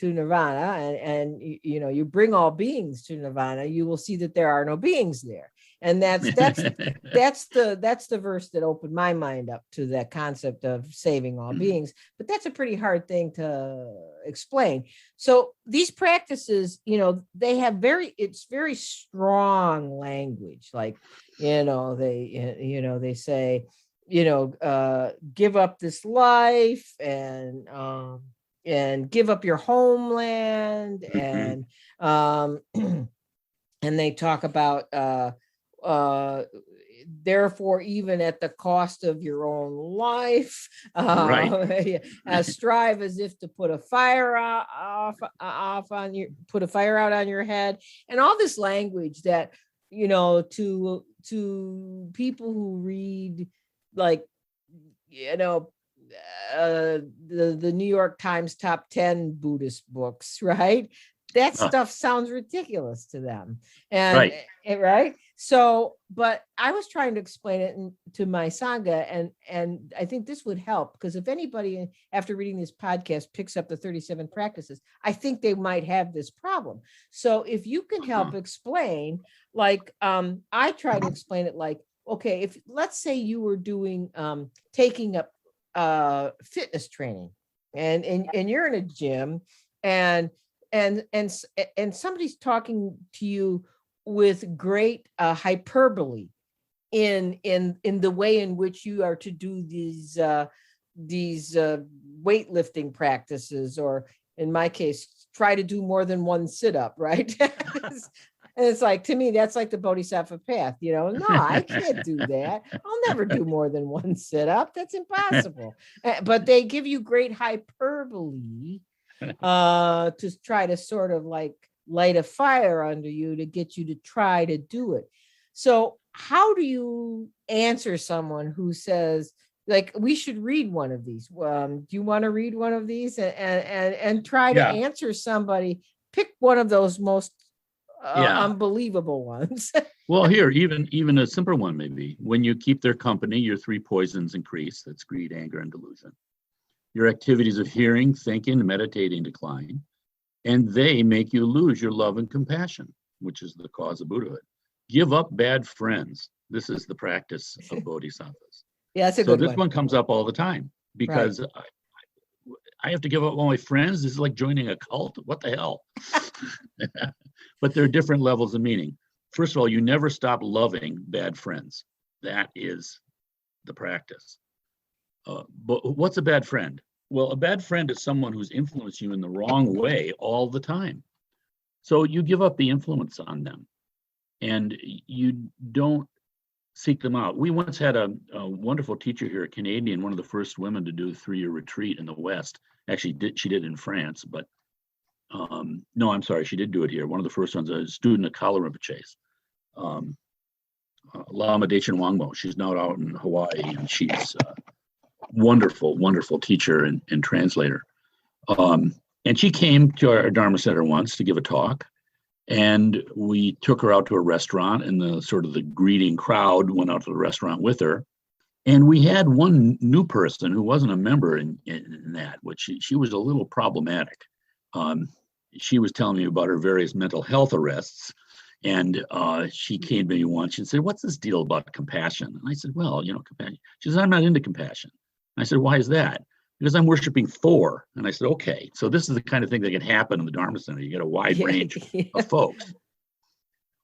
nirvana and you know, you bring all beings to nirvana, you will see that there are no beings there. And that's the verse that opened my mind up to that concept of saving all beings. But that's a pretty hard thing to explain. So these practices, you know, they have it's very strong language. Like, you know, they say, you know, give up this life and give up your homeland, and and they talk about therefore, even at the cost of your own life, right. Strive as if to put a fire out on your head, and all this language that, you know, to people who read, like, you know, the New York Times top 10 Buddhist books, right? That stuff sounds ridiculous to them. And right. So, but I was trying to explain it to my Sangha, and I think this would help, because if anybody after reading this podcast picks up the 37 practices, I think they might have this problem. So if you can help explain, like, I try to explain it like, okay, if let's say you were doing taking up fitness training, and you're in a gym, and somebody's talking to you with great hyperbole in the way in which you are to do these weightlifting practices, or in my case, try to do more than one sit-up, right? And it's like, to me, that's like the Bodhisattva path, you know. No, I can't do that. I'll never do more than one sit-up. That's impossible. But they give you great hyperbole to try to sort of like light a fire under you to get you to try to do it. So how do you answer someone who says, like, we should read one of these? Do you want to read one of these and try to answer somebody? Pick one of those most unbelievable ones. Well, here, even a simple one, maybe. When you keep their company, your three poisons increase. That's greed, anger, and delusion. Your activities of hearing, thinking, and meditating decline. and they make you lose your love and compassion, which is the cause of Buddhahood. Give up bad friends. This is the practice of Bodhisattvas. Yeah, that's a So good this one comes up all the time because Right. I have to give up all my friends. This is like joining a cult. What the hell? But there are different levels of meaning. First of all, you never stop loving bad friends. That is the practice. But what's a bad friend? Well, a bad friend is someone who's influenced you in the wrong way all the time. So you give up the influence on them and you don't seek them out. We once had a wonderful teacher here, a Canadian, one of the first women to do a 3-year retreat in the West. Actually, she did in France, but no, I'm sorry, she did do it here. One of the first ones, a student of Kala Rinpoche's, Lama Dechen Wangmo. She's now out in Hawaii, and she's a wonderful, wonderful teacher and translator. And she came to our Dharma Center once to give a talk. And we took her out to a restaurant, and the sort of the greeting crowd went out to the restaurant with her. And we had one new person who wasn't a member in that, which she was a little problematic. She was telling me about her various mental health arrests. And she came to me once and said, "What's this deal about compassion?" And I said, "Well, compassion." She said, "I'm not into compassion." And I said, "Why is that?" "Because I'm worshiping Thor." And I said, "Okay, so this is the kind of thing that can happen in the Dharma Center. You get a wide range of folks."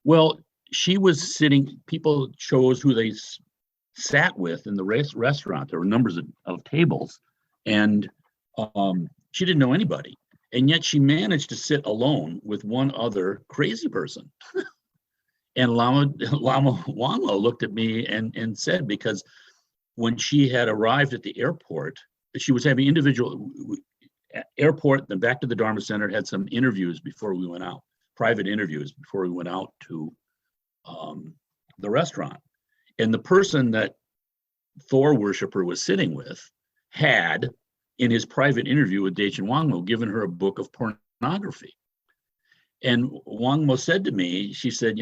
Well, she was sitting, people chose who they sat with in the restaurant. There were numbers of tables, and she didn't know anybody. And yet she managed to sit alone with one other crazy person. And Lama Wangmo looked at me and said, because when she had arrived at the airport, she was having individual airport, then back to the Dharma Center, had some interviews before we went out, private interviews before we went out to the restaurant. And the person that Thor worshiper was sitting with had, in his private interview with Dechen Wangmo, given her a book of pornography. And Wangmo said to me, she said,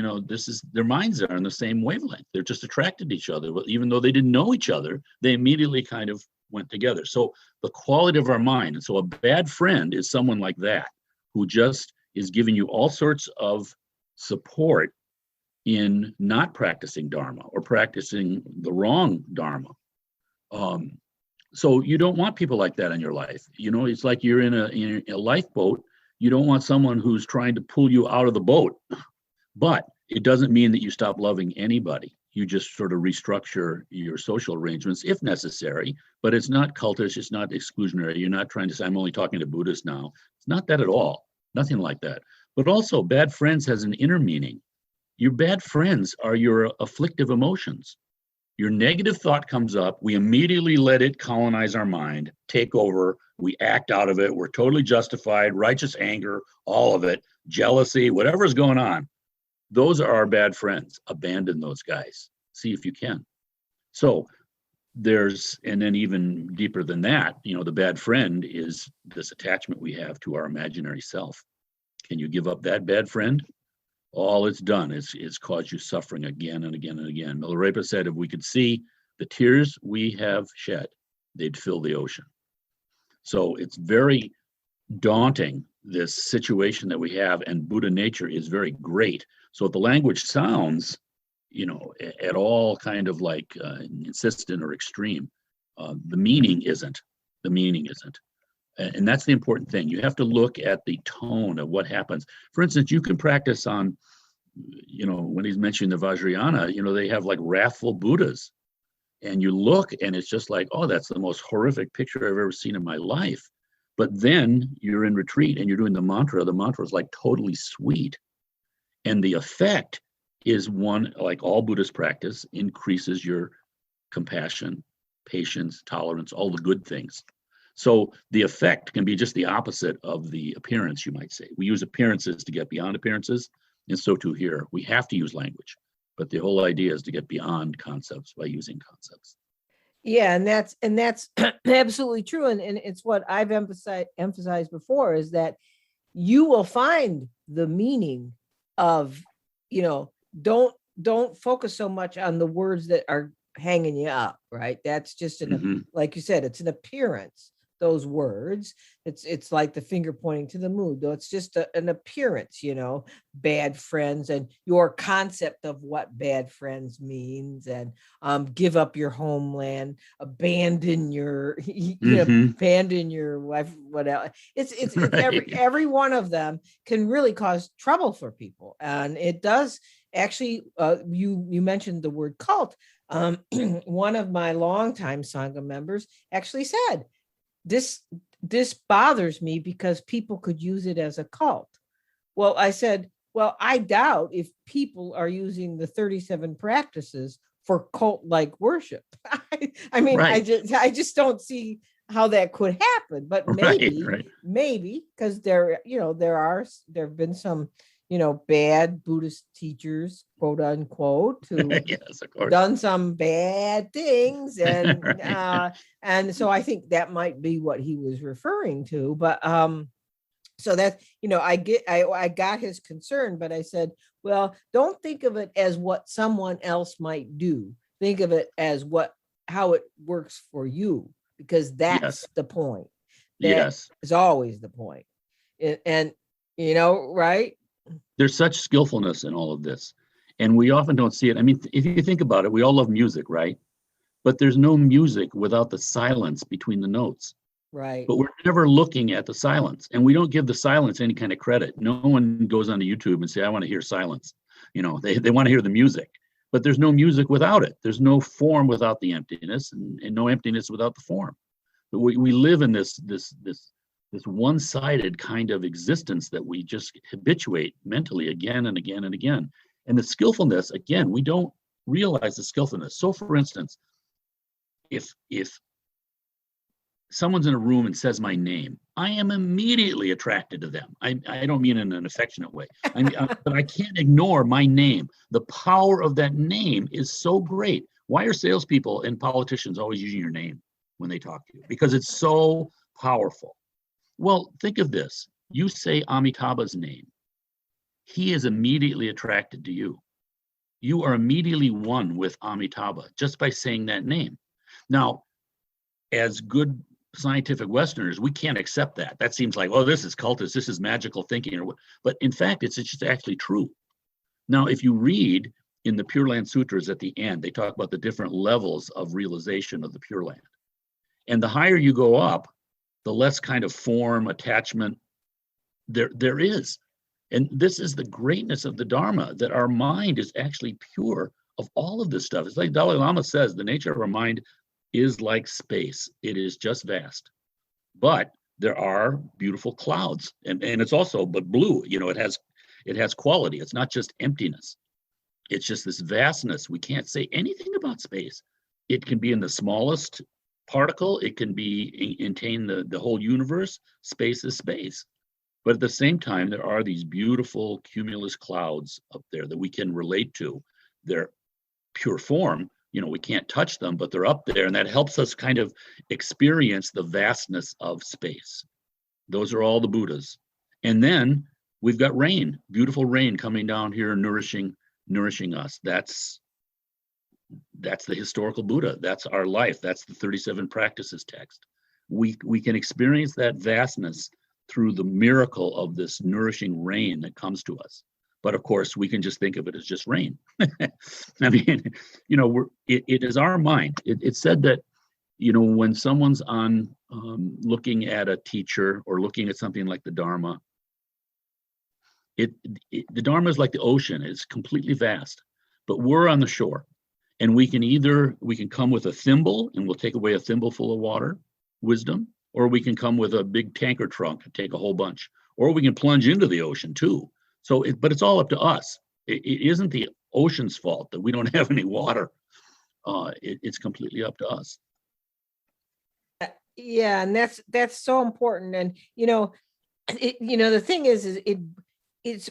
their minds are on the same wavelength. They're just attracted to each other. Even though they didn't know each other, they immediately kind of went together. So the quality of our mind. And so a bad friend is someone like that, who just is giving you all sorts of support in not practicing Dharma or practicing the wrong Dharma. So you don't want people like that in your life. It's like you're in a lifeboat. You don't want someone who's trying to pull you out of the boat. But it doesn't mean that you stop loving anybody. You just sort of restructure your social arrangements if necessary, but it's not cultish, it's not exclusionary. You're not trying to say, I'm only talking to Buddhists now. It's not that at all, nothing like that. But also, bad friends has an inner meaning. Your bad friends are your afflictive emotions. Your negative thought comes up, we immediately let it colonize our mind, take over, we act out of it, we're totally justified, righteous anger, all of it, jealousy, whatever's going on. Those are our bad friends. Abandon those guys. See if you can. So and then even deeper than that, the bad friend is this attachment we have to our imaginary self. Can you give up that bad friend? All it's done is caused you suffering again and again and again. Milarepa said, if we could see the tears we have shed, they'd fill the ocean. So it's very daunting, this situation that we have, and Buddha nature is very great. So if the language sounds, at all kind of like insistent or extreme, the meaning isn't. The meaning isn't. And that's the important thing. You have to look at the tone of what happens. For instance, you can practice on, when he's mentioning the Vajrayana, they have like wrathful Buddhas. And you look and it's just like, oh, that's the most horrific picture I've ever seen in my life. But then you're in retreat and you're doing the mantra. The mantra is like totally sweet. And the effect is one, like all Buddhist practice, increases your compassion, patience, tolerance, all the good things. So the effect can be just the opposite of the appearance, you might say. We use appearances to get beyond appearances, and so too here. We have to use language, but the whole idea is to get beyond concepts by using concepts. Yeah, and that's absolutely true. And it's what I've emphasized before, is that you will find the meaning of, don't focus so much on the words that are hanging you up, right? That's just like you said, it's an appearance. those words. It's like the finger pointing to the moon, though it's just an appearance, bad friends, and your concept of what bad friends means, and give up your homeland, abandon your abandon your wife, whatever. It's Right. every one of them can really cause trouble for people, and it does actually. You mentioned the word cult. One of my longtime Sangha members actually said, this this bothers me because people could use it as a cult. Well, I said, well, I doubt if people are using the 37 practices for cult-like worship. I mean, Right. I just don't see how that could happen. But Right. maybe because there have been some, bad Buddhist teachers, quote unquote, who Yes, of course. done some bad things, Right. and so I think that might be what he was referring to. But so that, I got his concern, but I said, well, don't think of it as what someone else might do. Think of it as how it works for you, because Yes. that's the point. That Yes. is always the point. And right? There's such skillfulness in all of this, and we often don't see it. I mean, if you think about it, we all love music, right? But there's no music without the silence between the notes. Right. But we're never looking at the silence, and we don't give the silence any kind of credit. No one goes onto YouTube and say, I want to hear silence. They want to hear the music, but there's no music without it. There's no form without the emptiness, and no emptiness without the form. But we live in this one-sided kind of existence that we just habituate mentally again and again and again. And the skillfulness, again, we don't realize the skillfulness. So for instance, if someone's in a room and says my name, I am immediately attracted to them. I don't mean in an affectionate way, but I can't ignore my name. The power of that name is so great. Why are salespeople and politicians always using your name when they talk to you? Because it's so powerful. Well, think of this. You say Amitabha's name. He is immediately attracted to you. You are immediately one with Amitabha just by saying that name. Now, as good scientific Westerners, we can't accept that. That seems like, oh, this is cultist, this is magical thinking. But in fact, it's just actually true. Now, if you read in the Pure Land Sutras at the end, they talk about the different levels of realization of the Pure Land. And the higher you go up, the less kind of form, attachment there is. And this is the greatness of the Dharma, that our mind is actually pure of all of this stuff. It's like Dalai Lama says, the nature of our mind is like space. It is just vast. But there are beautiful clouds. And it's also but blue. It has quality. It's not just emptiness. It's just this vastness. We can't say anything about space. It can be in the smallest particle. It can contain the whole universe. Space is space. But at the same time, there are these beautiful cumulus clouds up there that we can relate to. They're pure form. We can't touch them, but they're up there, and that helps us kind of experience the vastness of space. Those are all the Buddhas. And then we've got rain, beautiful rain coming down here, nourishing us. That's the historical Buddha. That's our life. That's the 37 practices text. We can experience that vastness through the miracle of this nourishing rain that comes to us. But of course, we can just think of it as just rain. I mean, it is our mind. It's said that, when someone's on looking at a teacher or looking at something like the Dharma, the Dharma is like the ocean. It's completely vast, but we're on the shore. And we can come with a thimble and we'll take away a thimble full of water, wisdom, or we can come with a big tanker trunk and take a whole bunch, or we can plunge into the ocean too. But it's all up to us. It isn't the ocean's fault that we don't have any water. It's completely up to us. Yeah, and that's so important. And the thing is it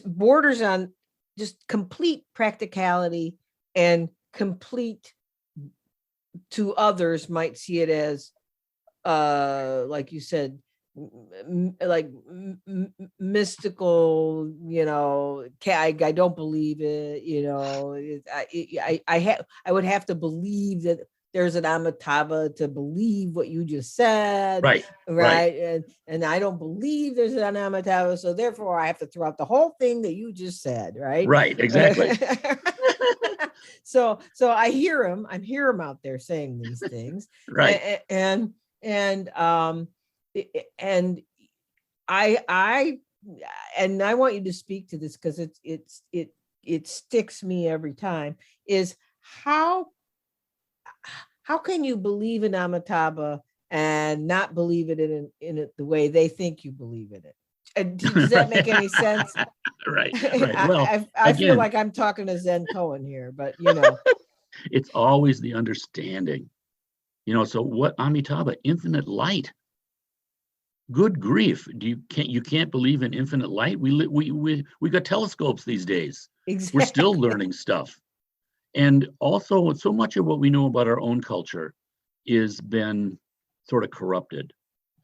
borders on just complete practicality, and complete to others might see it as like you said, like mystical, I don't believe it, I would have to believe that there's an Amitabha to believe what you just said. Right. And I don't believe there's an Amitabha, so therefore I have to throw out the whole thing that you just said, right? Right, exactly. So I hear him. I hear him out there saying these things. Right. And I want you to speak to this because it sticks me every time. Is how can you believe in Amitabha and not believe it in it the way they think you believe in it? Does that make any sense? Right. Well, I feel like I'm talking to Zen Cohen here, but it's always the understanding. So what Amitabha? Infinite light. Good grief! You can't believe in infinite light? We got telescopes these days. Exactly. We're still learning stuff. And also, so much of what we know about our own culture is been sort of corrupted.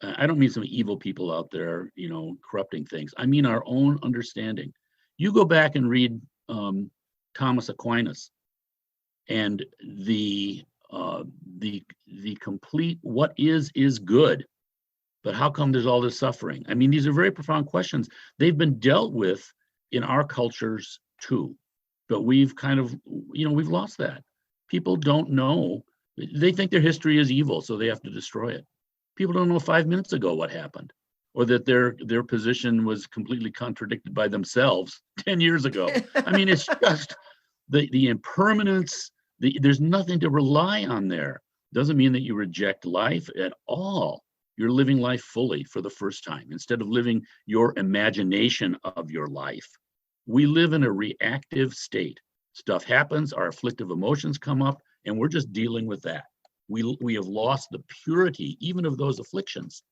I don't mean some evil people out there, corrupting things. I mean our own understanding. You go back and read Thomas Aquinas, and the complete what is good, but how come there's all this suffering? I mean, these are very profound questions. They've been dealt with in our cultures too. But we've kind of, we've lost that. People don't know. They think their history is evil, so they have to destroy it. People don't know 5 minutes ago what happened, or that their position was completely contradicted by themselves 10 years ago. I mean, it's just the impermanence. There's nothing to rely on there. Doesn't mean that you reject life at all. You're living life fully for the first time, instead of living your imagination of your life. We live in a reactive state. Stuff happens, our afflictive emotions come up, and we're just dealing with that. We have lost the purity even of those afflictions.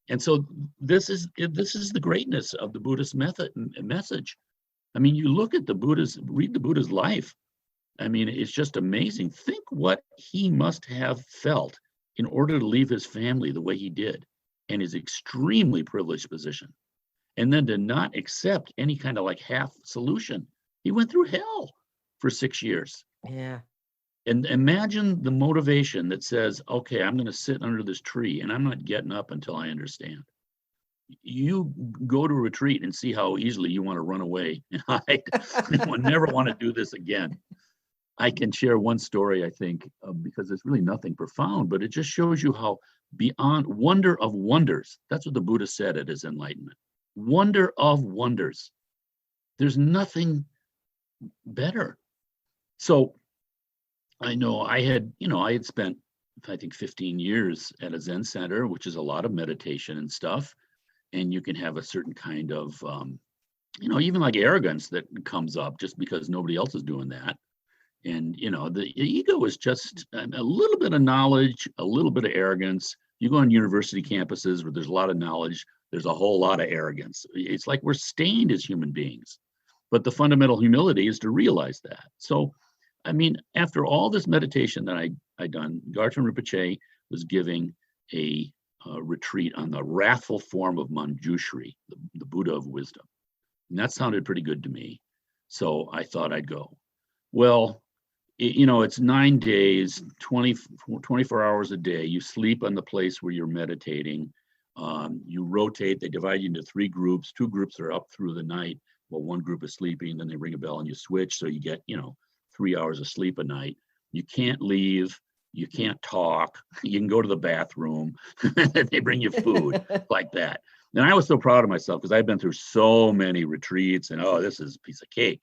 And so this is the greatness of the Buddhist message. I mean, you look at read the Buddha's life. I mean, it's just amazing. Think what he must have felt in order to leave his family the way he did, and his extremely privileged position. And then to not accept any kind of half solution. He went through hell for 6 years. Yeah. And imagine the motivation that says, okay, I'm going to sit under this tree and I'm not getting up until I understand. You go to a retreat and see how easily you want to run away and hide. You never want to do this again. I can share one story, I think, because it's really nothing profound, but it just shows you how beyond wonder of wonders, that's what the Buddha said at his enlightenment. Wonder of wonders. There's nothing better. So I know I had spent, I think, 15 years at a Zen center, which is a lot of meditation and stuff. And you can have a certain kind of, even like arrogance that comes up just because nobody else is doing that. And, the ego is just a little bit of knowledge, a little bit of arrogance. You go on university campuses where there's a lot of knowledge, there's a whole lot of arrogance. It's like we're stained as human beings. But the fundamental humility is to realize that. So, I mean, after all this meditation that I done, Garchen Rinpoche was giving a retreat on the wrathful form of Manjushri, the Buddha of wisdom. And that sounded pretty good to me. So I thought I'd go. Well, it's 9 days, 24 hours a day. You sleep on the place where you're meditating. You rotate. They divide you into 3 groups. 2 groups are up through the night. Well, 1 group is sleeping. Then they ring a bell and you switch. So you get, 3 hours of sleep a night. You can't leave. You can't talk. You can go to the bathroom. They bring you food like that. And I was so proud of myself because I've been through so many retreats and, this is a piece of cake,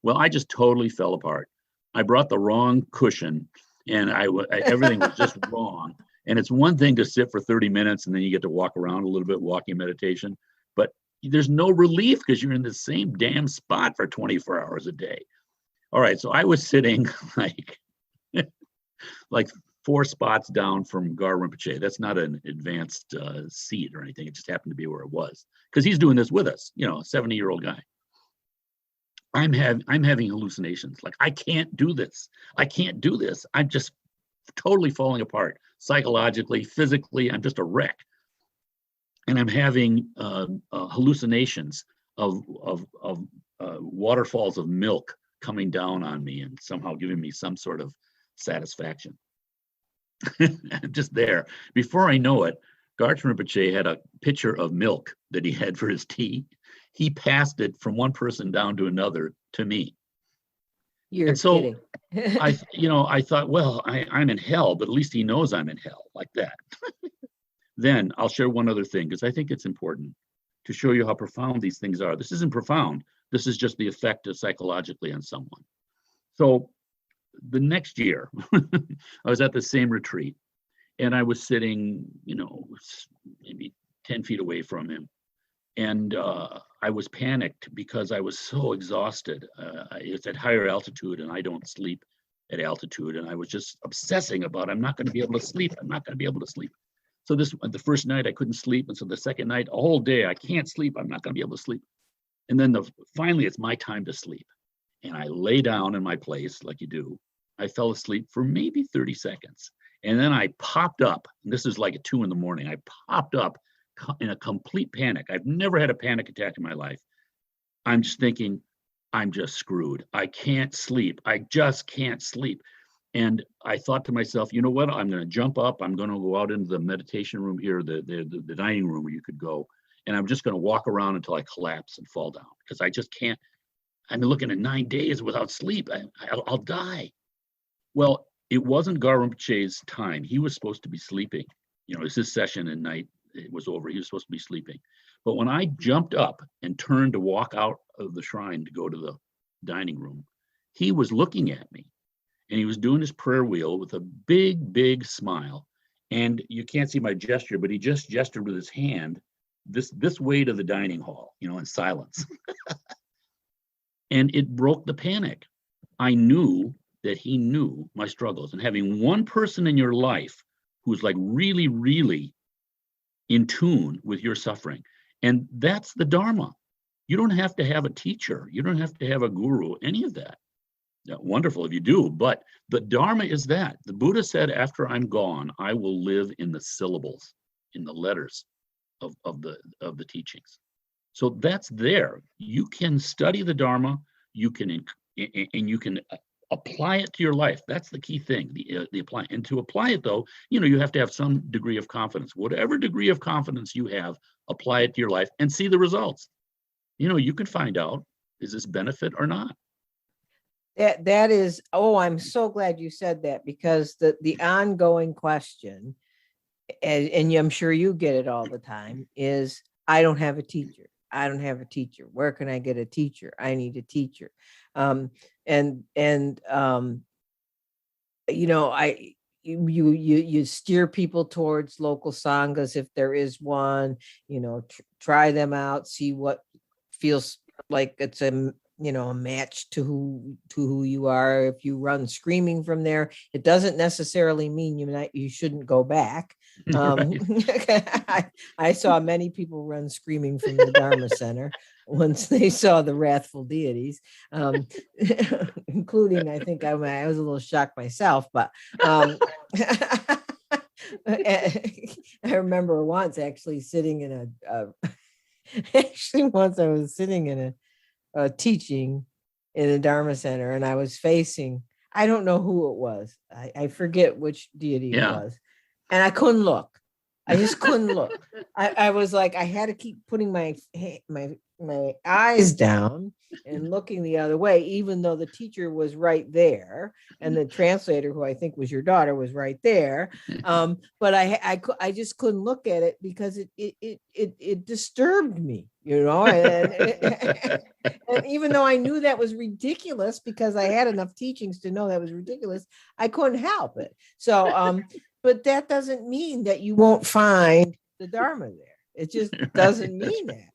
Well, I just totally fell apart. I brought the wrong cushion and everything was just wrong. And it's one thing to sit for 30 minutes and then you get to walk around a little bit, walking meditation, but there's no relief because you're in the same damn spot for 24 hours a day. All right, so I was sitting like 4 spots down from Gar Rinpoche. That's not an advanced seat or anything. It just happened to be where it was because he's doing this with us, a 70-year-old guy. I'm having hallucinations. Like, I can't do this. I can't do this. I'm just totally falling apart psychologically, physically. I'm just a wreck. And I'm having hallucinations of waterfalls of milk coming down on me and somehow giving me some sort of satisfaction. just there. Before I know it, Garchen Rinpoche had a pitcher of milk that he had for his tea. He passed it from one person down to another to me. You're And so kidding. I thought, well, I'm in hell, but at least he knows I'm in hell, like that. Then I'll share one other thing, because I think it's important to show you how profound these things are. This isn't profound. This is just the effect of psychologically on someone. So the next year, I was at the same retreat, and I was sitting, maybe 10 feet away from him. And I was panicked because I was so exhausted. It's at higher altitude, and I don't sleep at altitude. And I was just obsessing about, I'm not going to be able to sleep. I'm not going to be able to sleep. So the first night I couldn't sleep. And so the second night, a whole day, I can't sleep. I'm not going to be able to sleep. And then finally, it's my time to sleep. And I lay down in my place like you do. I fell asleep for maybe 30 seconds. And then I popped up. And this is like at 2 a.m. I popped up in a complete panic. I've never had a panic attack in my life. I'm just thinking, I'm just screwed. I can't sleep. I just can't sleep. And I thought to myself, you know what? I'm going to jump up. I'm going to go out into the meditation room here, the dining room where you could go. And I'm just going to walk around until I collapse and fall down, because I just can't. I've been looking at 9 days without sleep. I'll die. Well, it wasn't Garchen Rinpoche's time. He was supposed to be sleeping. It's his session at night. It was over. He was supposed to be sleeping. But when I jumped up and turned to walk out of the shrine to go to the dining room, he was looking at me, and he was doing his prayer wheel with a big, big smile. And you can't see my gesture, but he just gestured with his hand this way to the dining hall, in silence. And it broke the panic. I knew that he knew my struggles. And having one person in your life who's like really, really in tune with your suffering. And that's the Dharma. You don't have to have a teacher. You don't have to have a guru, any of that. Yeah, wonderful if you do, but the Dharma is that. The Buddha said, after I'm gone, I will live in the syllables, in the letters of the teachings. So that's there. You can study the Dharma, you can apply it to your life. That's the key thing, the apply. And to apply it, though, you have to have some degree of confidence. Whatever degree of confidence you have, apply it to your life and see the results. You can find out, is this benefit or not? That is, I'm so glad you said that, because the ongoing question, and I'm sure you get it all the time, is, I don't have a teacher. I don't have a teacher. Where can I get a teacher? I need a teacher. You steer people towards local sanghas if there is one. Try them out, see what feels like it's a match to who you are. If you run screaming from there, it doesn't necessarily mean you shouldn't go back. I saw many people run screaming from the Dharma Center once they saw the wrathful deities, including, I think I was a little shocked myself, but I remember once actually sitting in once I was sitting in a teaching in the Dharma Center, and I was facing, I don't know who it was. I forget which deity it was. And I couldn't look. I just couldn't look. I was like, I had to keep putting my eyes down and looking the other way, even though the teacher was right there, and the translator, who I think was your daughter, was right there. But I just couldn't look at it because it disturbed me, and even though I knew that was ridiculous, because I had enough teachings to know that was ridiculous, I couldn't help it. So, but that doesn't mean that you won't find the Dharma there. It just doesn't mean that.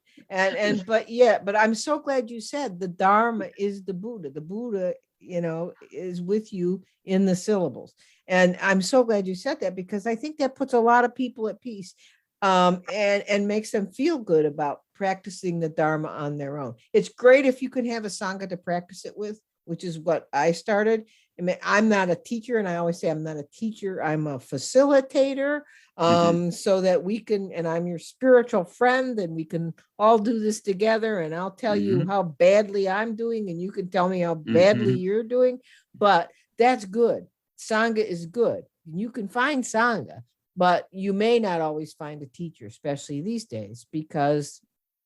But I'm so glad you said the Dharma is the Buddha. The Buddha, is with you in the syllables. And I'm so glad you said that, because I think that puts a lot of people at peace, and makes them feel good about practicing the Dharma on their own. It's great if you can have a Sangha to practice it with, which is what I started. I mean, I'm not a teacher, and I always say I'm not a teacher. I'm a facilitator, so that we can, and I'm your spiritual friend, and we can all do this together. And I'll tell you how badly I'm doing, and you can tell me how badly you're doing. But that's good. Sangha is good. you can find Sangha, but you may not always find a teacher, especially these days, because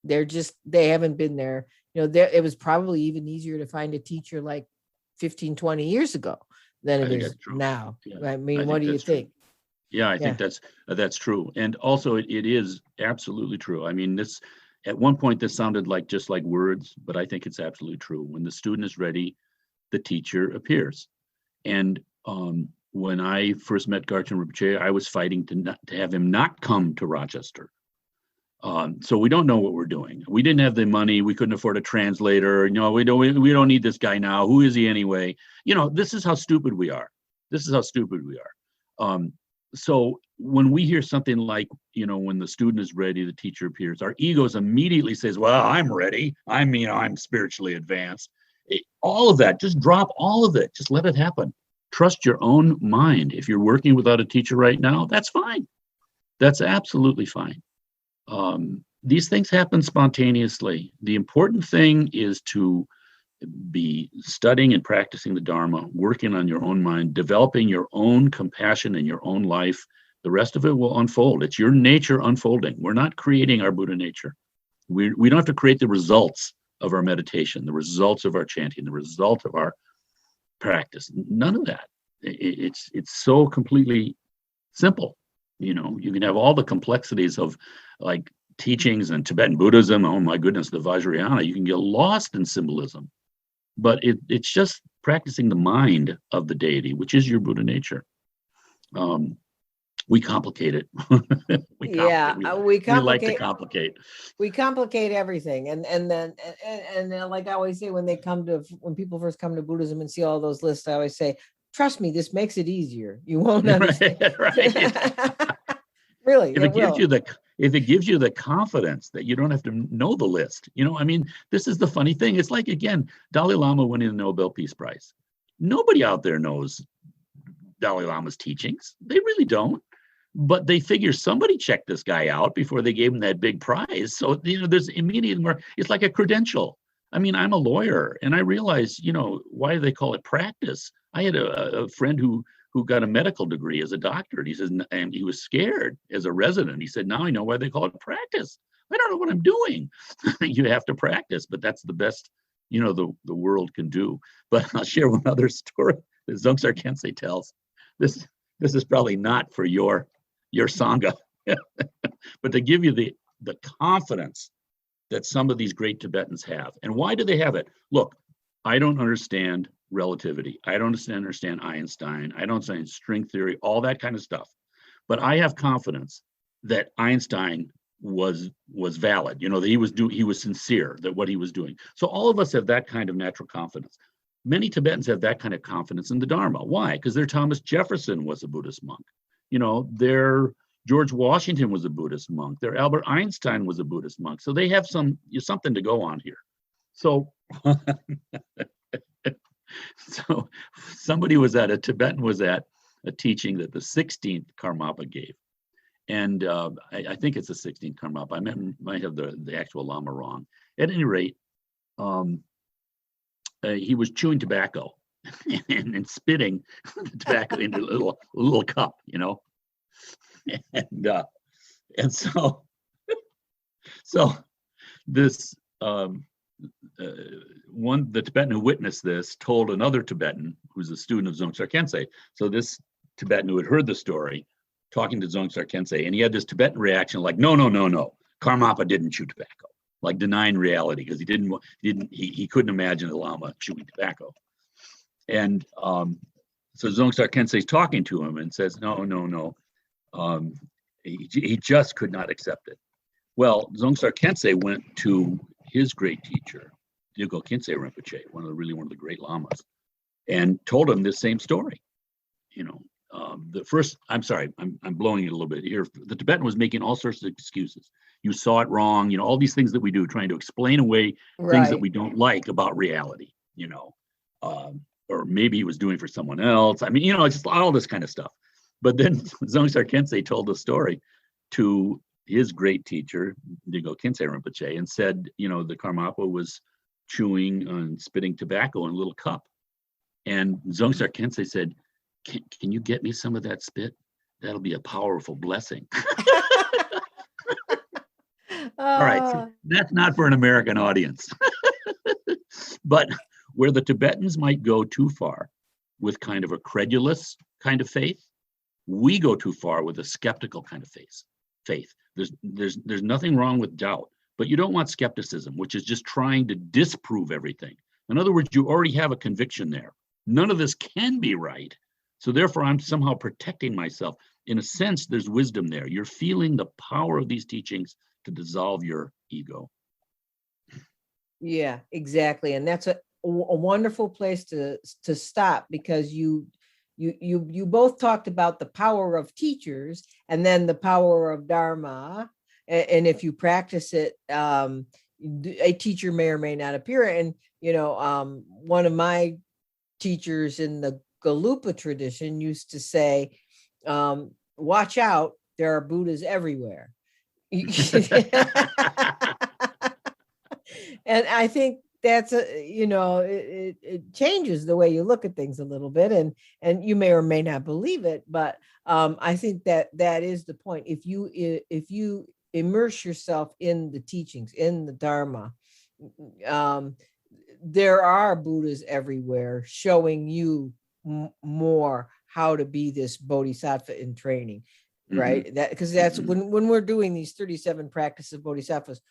they haven't been there. It was probably even easier to find a teacher like 15, 20 years ago than it is now. Yeah, I mean, what do you think? Yeah, I think that's true. And also it is absolutely true. I mean, at one point this sounded just like words, but I think it's absolutely true. When the student is ready, the teacher appears. And when I first met Garchen Rinpoche, I was fighting to have him not come to Rochester. So we don't know what we're doing. We didn't have the money. We couldn't afford a translator. We don't need this guy now. Who is he anyway? This is how stupid we are. So when we hear something like, when the student is ready, the teacher appears, our egos immediately says, well, I'm ready. I'm spiritually advanced. All of that, just drop all of it. Just let it happen. Trust your own mind. If you're working without a teacher right now, that's fine. That's absolutely fine. These things happen spontaneously. The important thing is to be studying and practicing the Dharma, working on your own mind, developing your own compassion in your own life. The rest of it will unfold. It's your nature unfolding. We're not creating our Buddha nature. We don't have to create the results of our meditation, the results of our chanting, the results of our practice. None of that. It's so completely simple. You can have all the complexities of like teachings and Tibetan Buddhism. Oh my goodness, the Vajrayana. You can get lost in symbolism, but it's just practicing the mind of the deity, which is your Buddha nature. We complicate it. We like to complicate. We complicate everything, and then like I always say, when people first come to Buddhism and see all those lists, I always say, trust me, this makes it easier. You won't understand. Right. Really, if it gives you the confidence that you don't have to know the list. This is the funny thing. It's like, again, Dalai Lama winning the Nobel Peace Prize. Nobody out there knows Dalai Lama's teachings. They really don't. But they figure somebody checked this guy out before they gave him that big prize. So, there's immediate more. It's like a credential. I'm a lawyer, and I realize, why do they call it practice? I had a friend who got a medical degree as a doctor. And he says, and he was scared as a resident. He said, now I know why they call it practice. I don't know what I'm doing. You have to practice, but that's the best, the world can do. But I'll share one other story that Dzongtsar Khyentse tells. This is probably not for your Sangha, but to give you the confidence that some of these great Tibetans have. And why do they have it? Look, I don't understand relativity. I don't understand Einstein. I don't understand string theory, all that kind of stuff. But I have confidence that Einstein was valid. That he was sincere, that what he was doing. So all of us have that kind of natural confidence. Many Tibetans have that kind of confidence in the Dharma. Why? Because their Thomas Jefferson was a Buddhist monk. Their George Washington was a Buddhist monk. Their Albert Einstein was a Buddhist monk. So they have something to go on here. So so a Tibetan was at a teaching that the 16th Karmapa gave. And I think it's the 16th Karmapa. I might have the actual Lama wrong. At any rate, he was chewing tobacco and spitting the tobacco into a little cup, and so this the Tibetan who witnessed this told another Tibetan who's a student of Dzongtsar Khyentse. So this Tibetan who had heard the story talking to Dzongtsar Khyentse, and he had this Tibetan reaction like, no, Karmapa didn't chew tobacco, like denying reality because he couldn't imagine the Lama chewing tobacco. And so Dzongtsar Khyentse is talking to him and says, no. He just could not accept it. Well, Dzongtsar Khyentse went to his great teacher, Dilgo Khyentse Rinpoche, one of the great lamas, and told him this same story. I'm sorry, I'm blowing it a little bit here. The Tibetan was making all sorts of excuses. You saw it wrong, all these things that we do, trying to explain away things that we don't like about reality, or maybe he was doing for someone else. It's just all this kind of stuff. But then Dzongtsar Khyentse told the story to his great teacher, Dilgo Khyentse Rinpoche, and said, the Karmapa was chewing and spitting tobacco in a little cup. And Dzongtsar Khyentse said, can you get me some of that spit? That'll be a powerful blessing. All right, uh, that's not for an American audience. But where the Tibetans might go too far with kind of a credulous kind of faith, we go too far with a skeptical kind of faith. There's nothing wrong with doubt, but you don't want skepticism, which is just trying to disprove everything. In other words, you already have a conviction there. None of this can be right. So therefore, I'm somehow protecting myself. In a sense, there's wisdom there. You're feeling the power of these teachings to dissolve your ego. yeah, exactly. And that's a wonderful place to stop, because you both talked about the power of teachers and then the power of Dharma. And if you practice it, a teacher may or may not appear. And, one of my teachers in the Galupa tradition used to say, watch out, there are Buddhas everywhere. And I think that's it changes the way you look at things a little bit, and you may or may not believe it, but I think that is the point. If you immerse yourself in the teachings, in the Dharma, there are Buddhas everywhere showing you more how to be this bodhisattva in training, right? Mm-hmm. That because that's mm-hmm. when we're doing these 37 practices of bodhisattvas,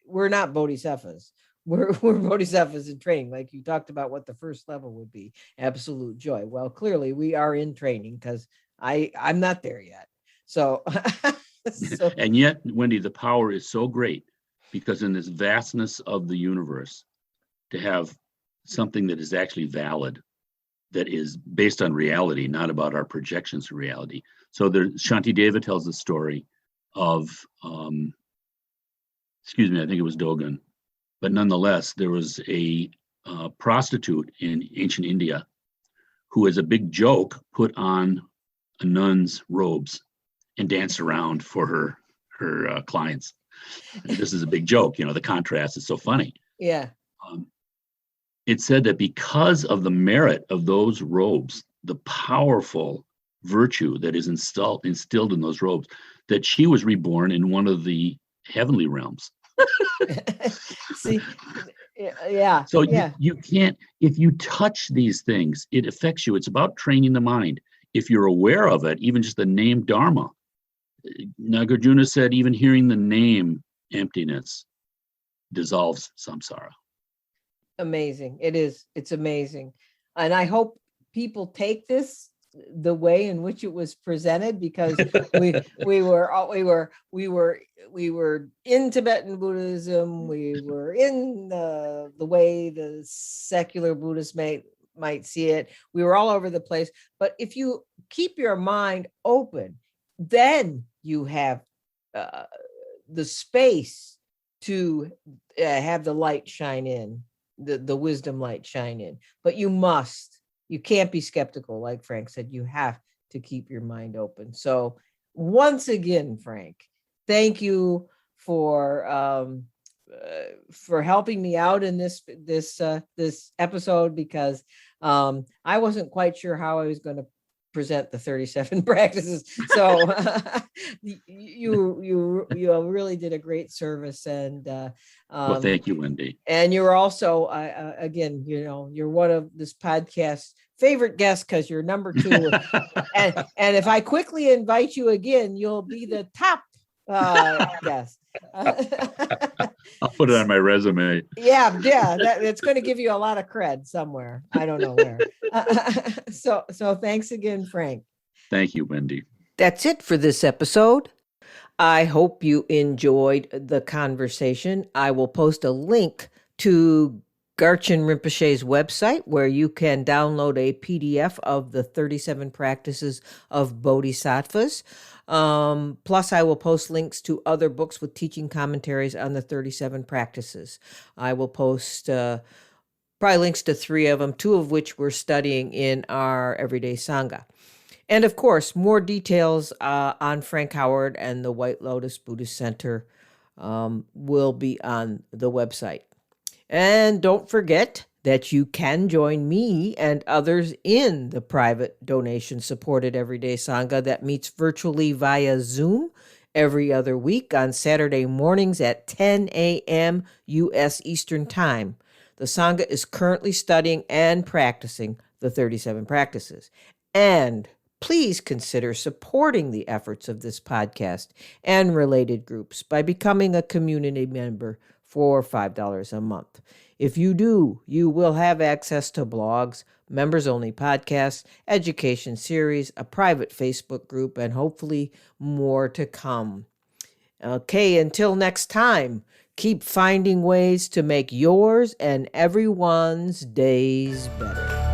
we're not bodhisattvas. We're bodhisattvas in training. Like you talked about what the first level would be, absolute joy. Well, clearly we are in training, because I'm not there yet. So, and yet, Wendy, the power is so great, because in this vastness of the universe, to have something that is actually valid, that is based on reality, not about our projections of reality. So Shantideva tells the story of, I think it was Dogon, but nonetheless, there was a prostitute in ancient India who, as a big joke, put on a nun's robes and danced around for her clients. And this is a big joke, the contrast is so funny. Yeah. It said that because of the merit of those robes, the powerful virtue that is instilled in those robes, that she was reborn in one of the heavenly realms. See, yeah. So you can't, if you touch these things, it affects you. It's about training the mind. If you're aware of it, even just the name Dharma, Nagarjuna said, even hearing the name emptiness dissolves samsara. Amazing. It is. It's amazing. And I hope people take this the way in which it was presented, because we were in Tibetan Buddhism. We were in the way the secular Buddhists might see it. We were all over the place. But if you keep your mind open, then you have the space to have the light shine in, the wisdom light shine in. But you can't be skeptical. Like Frank said, you have to keep your mind open. So once again, Frank, thank you for helping me out in this episode, because I wasn't quite sure how I was going to present the 37 practices. So you really did a great service. And well, thank you, Wendy. And you're also again, you're one of this podcast's favorite guests, because you're number 2. and if I quickly invite you again, you'll be the top guest. I'll put it on my resume. Yeah, that's going to give you a lot of cred somewhere. I don't know where. So thanks again, Frank. Thank you, Wendy. That's it for this episode. I hope you enjoyed the conversation. I will post a link to Garchen Rinpoche's website, where you can download a PDF of the 37 practices of Bodhisattvas. Plus, I will post links to other books with teaching commentaries on the 37 practices. I will post probably links to 3 of them, 2 of which we're studying in our Everyday Sangha. And of course, more details on Frank Howard and the White Lotus Buddhist Center will be on the website. And don't forget that you can join me and others in the private donation-supported Everyday Sangha that meets virtually via Zoom every other week on Saturday mornings at 10 a.m. U.S. Eastern Time. The Sangha is currently studying and practicing the 37 practices. And please consider supporting the efforts of this podcast and related groups by becoming a community member for $5 a month. If you do, you will have access to blogs, members-only podcasts, education series, a private Facebook group, and hopefully more to come. Okay, until next time, keep finding ways to make yours and everyone's days better.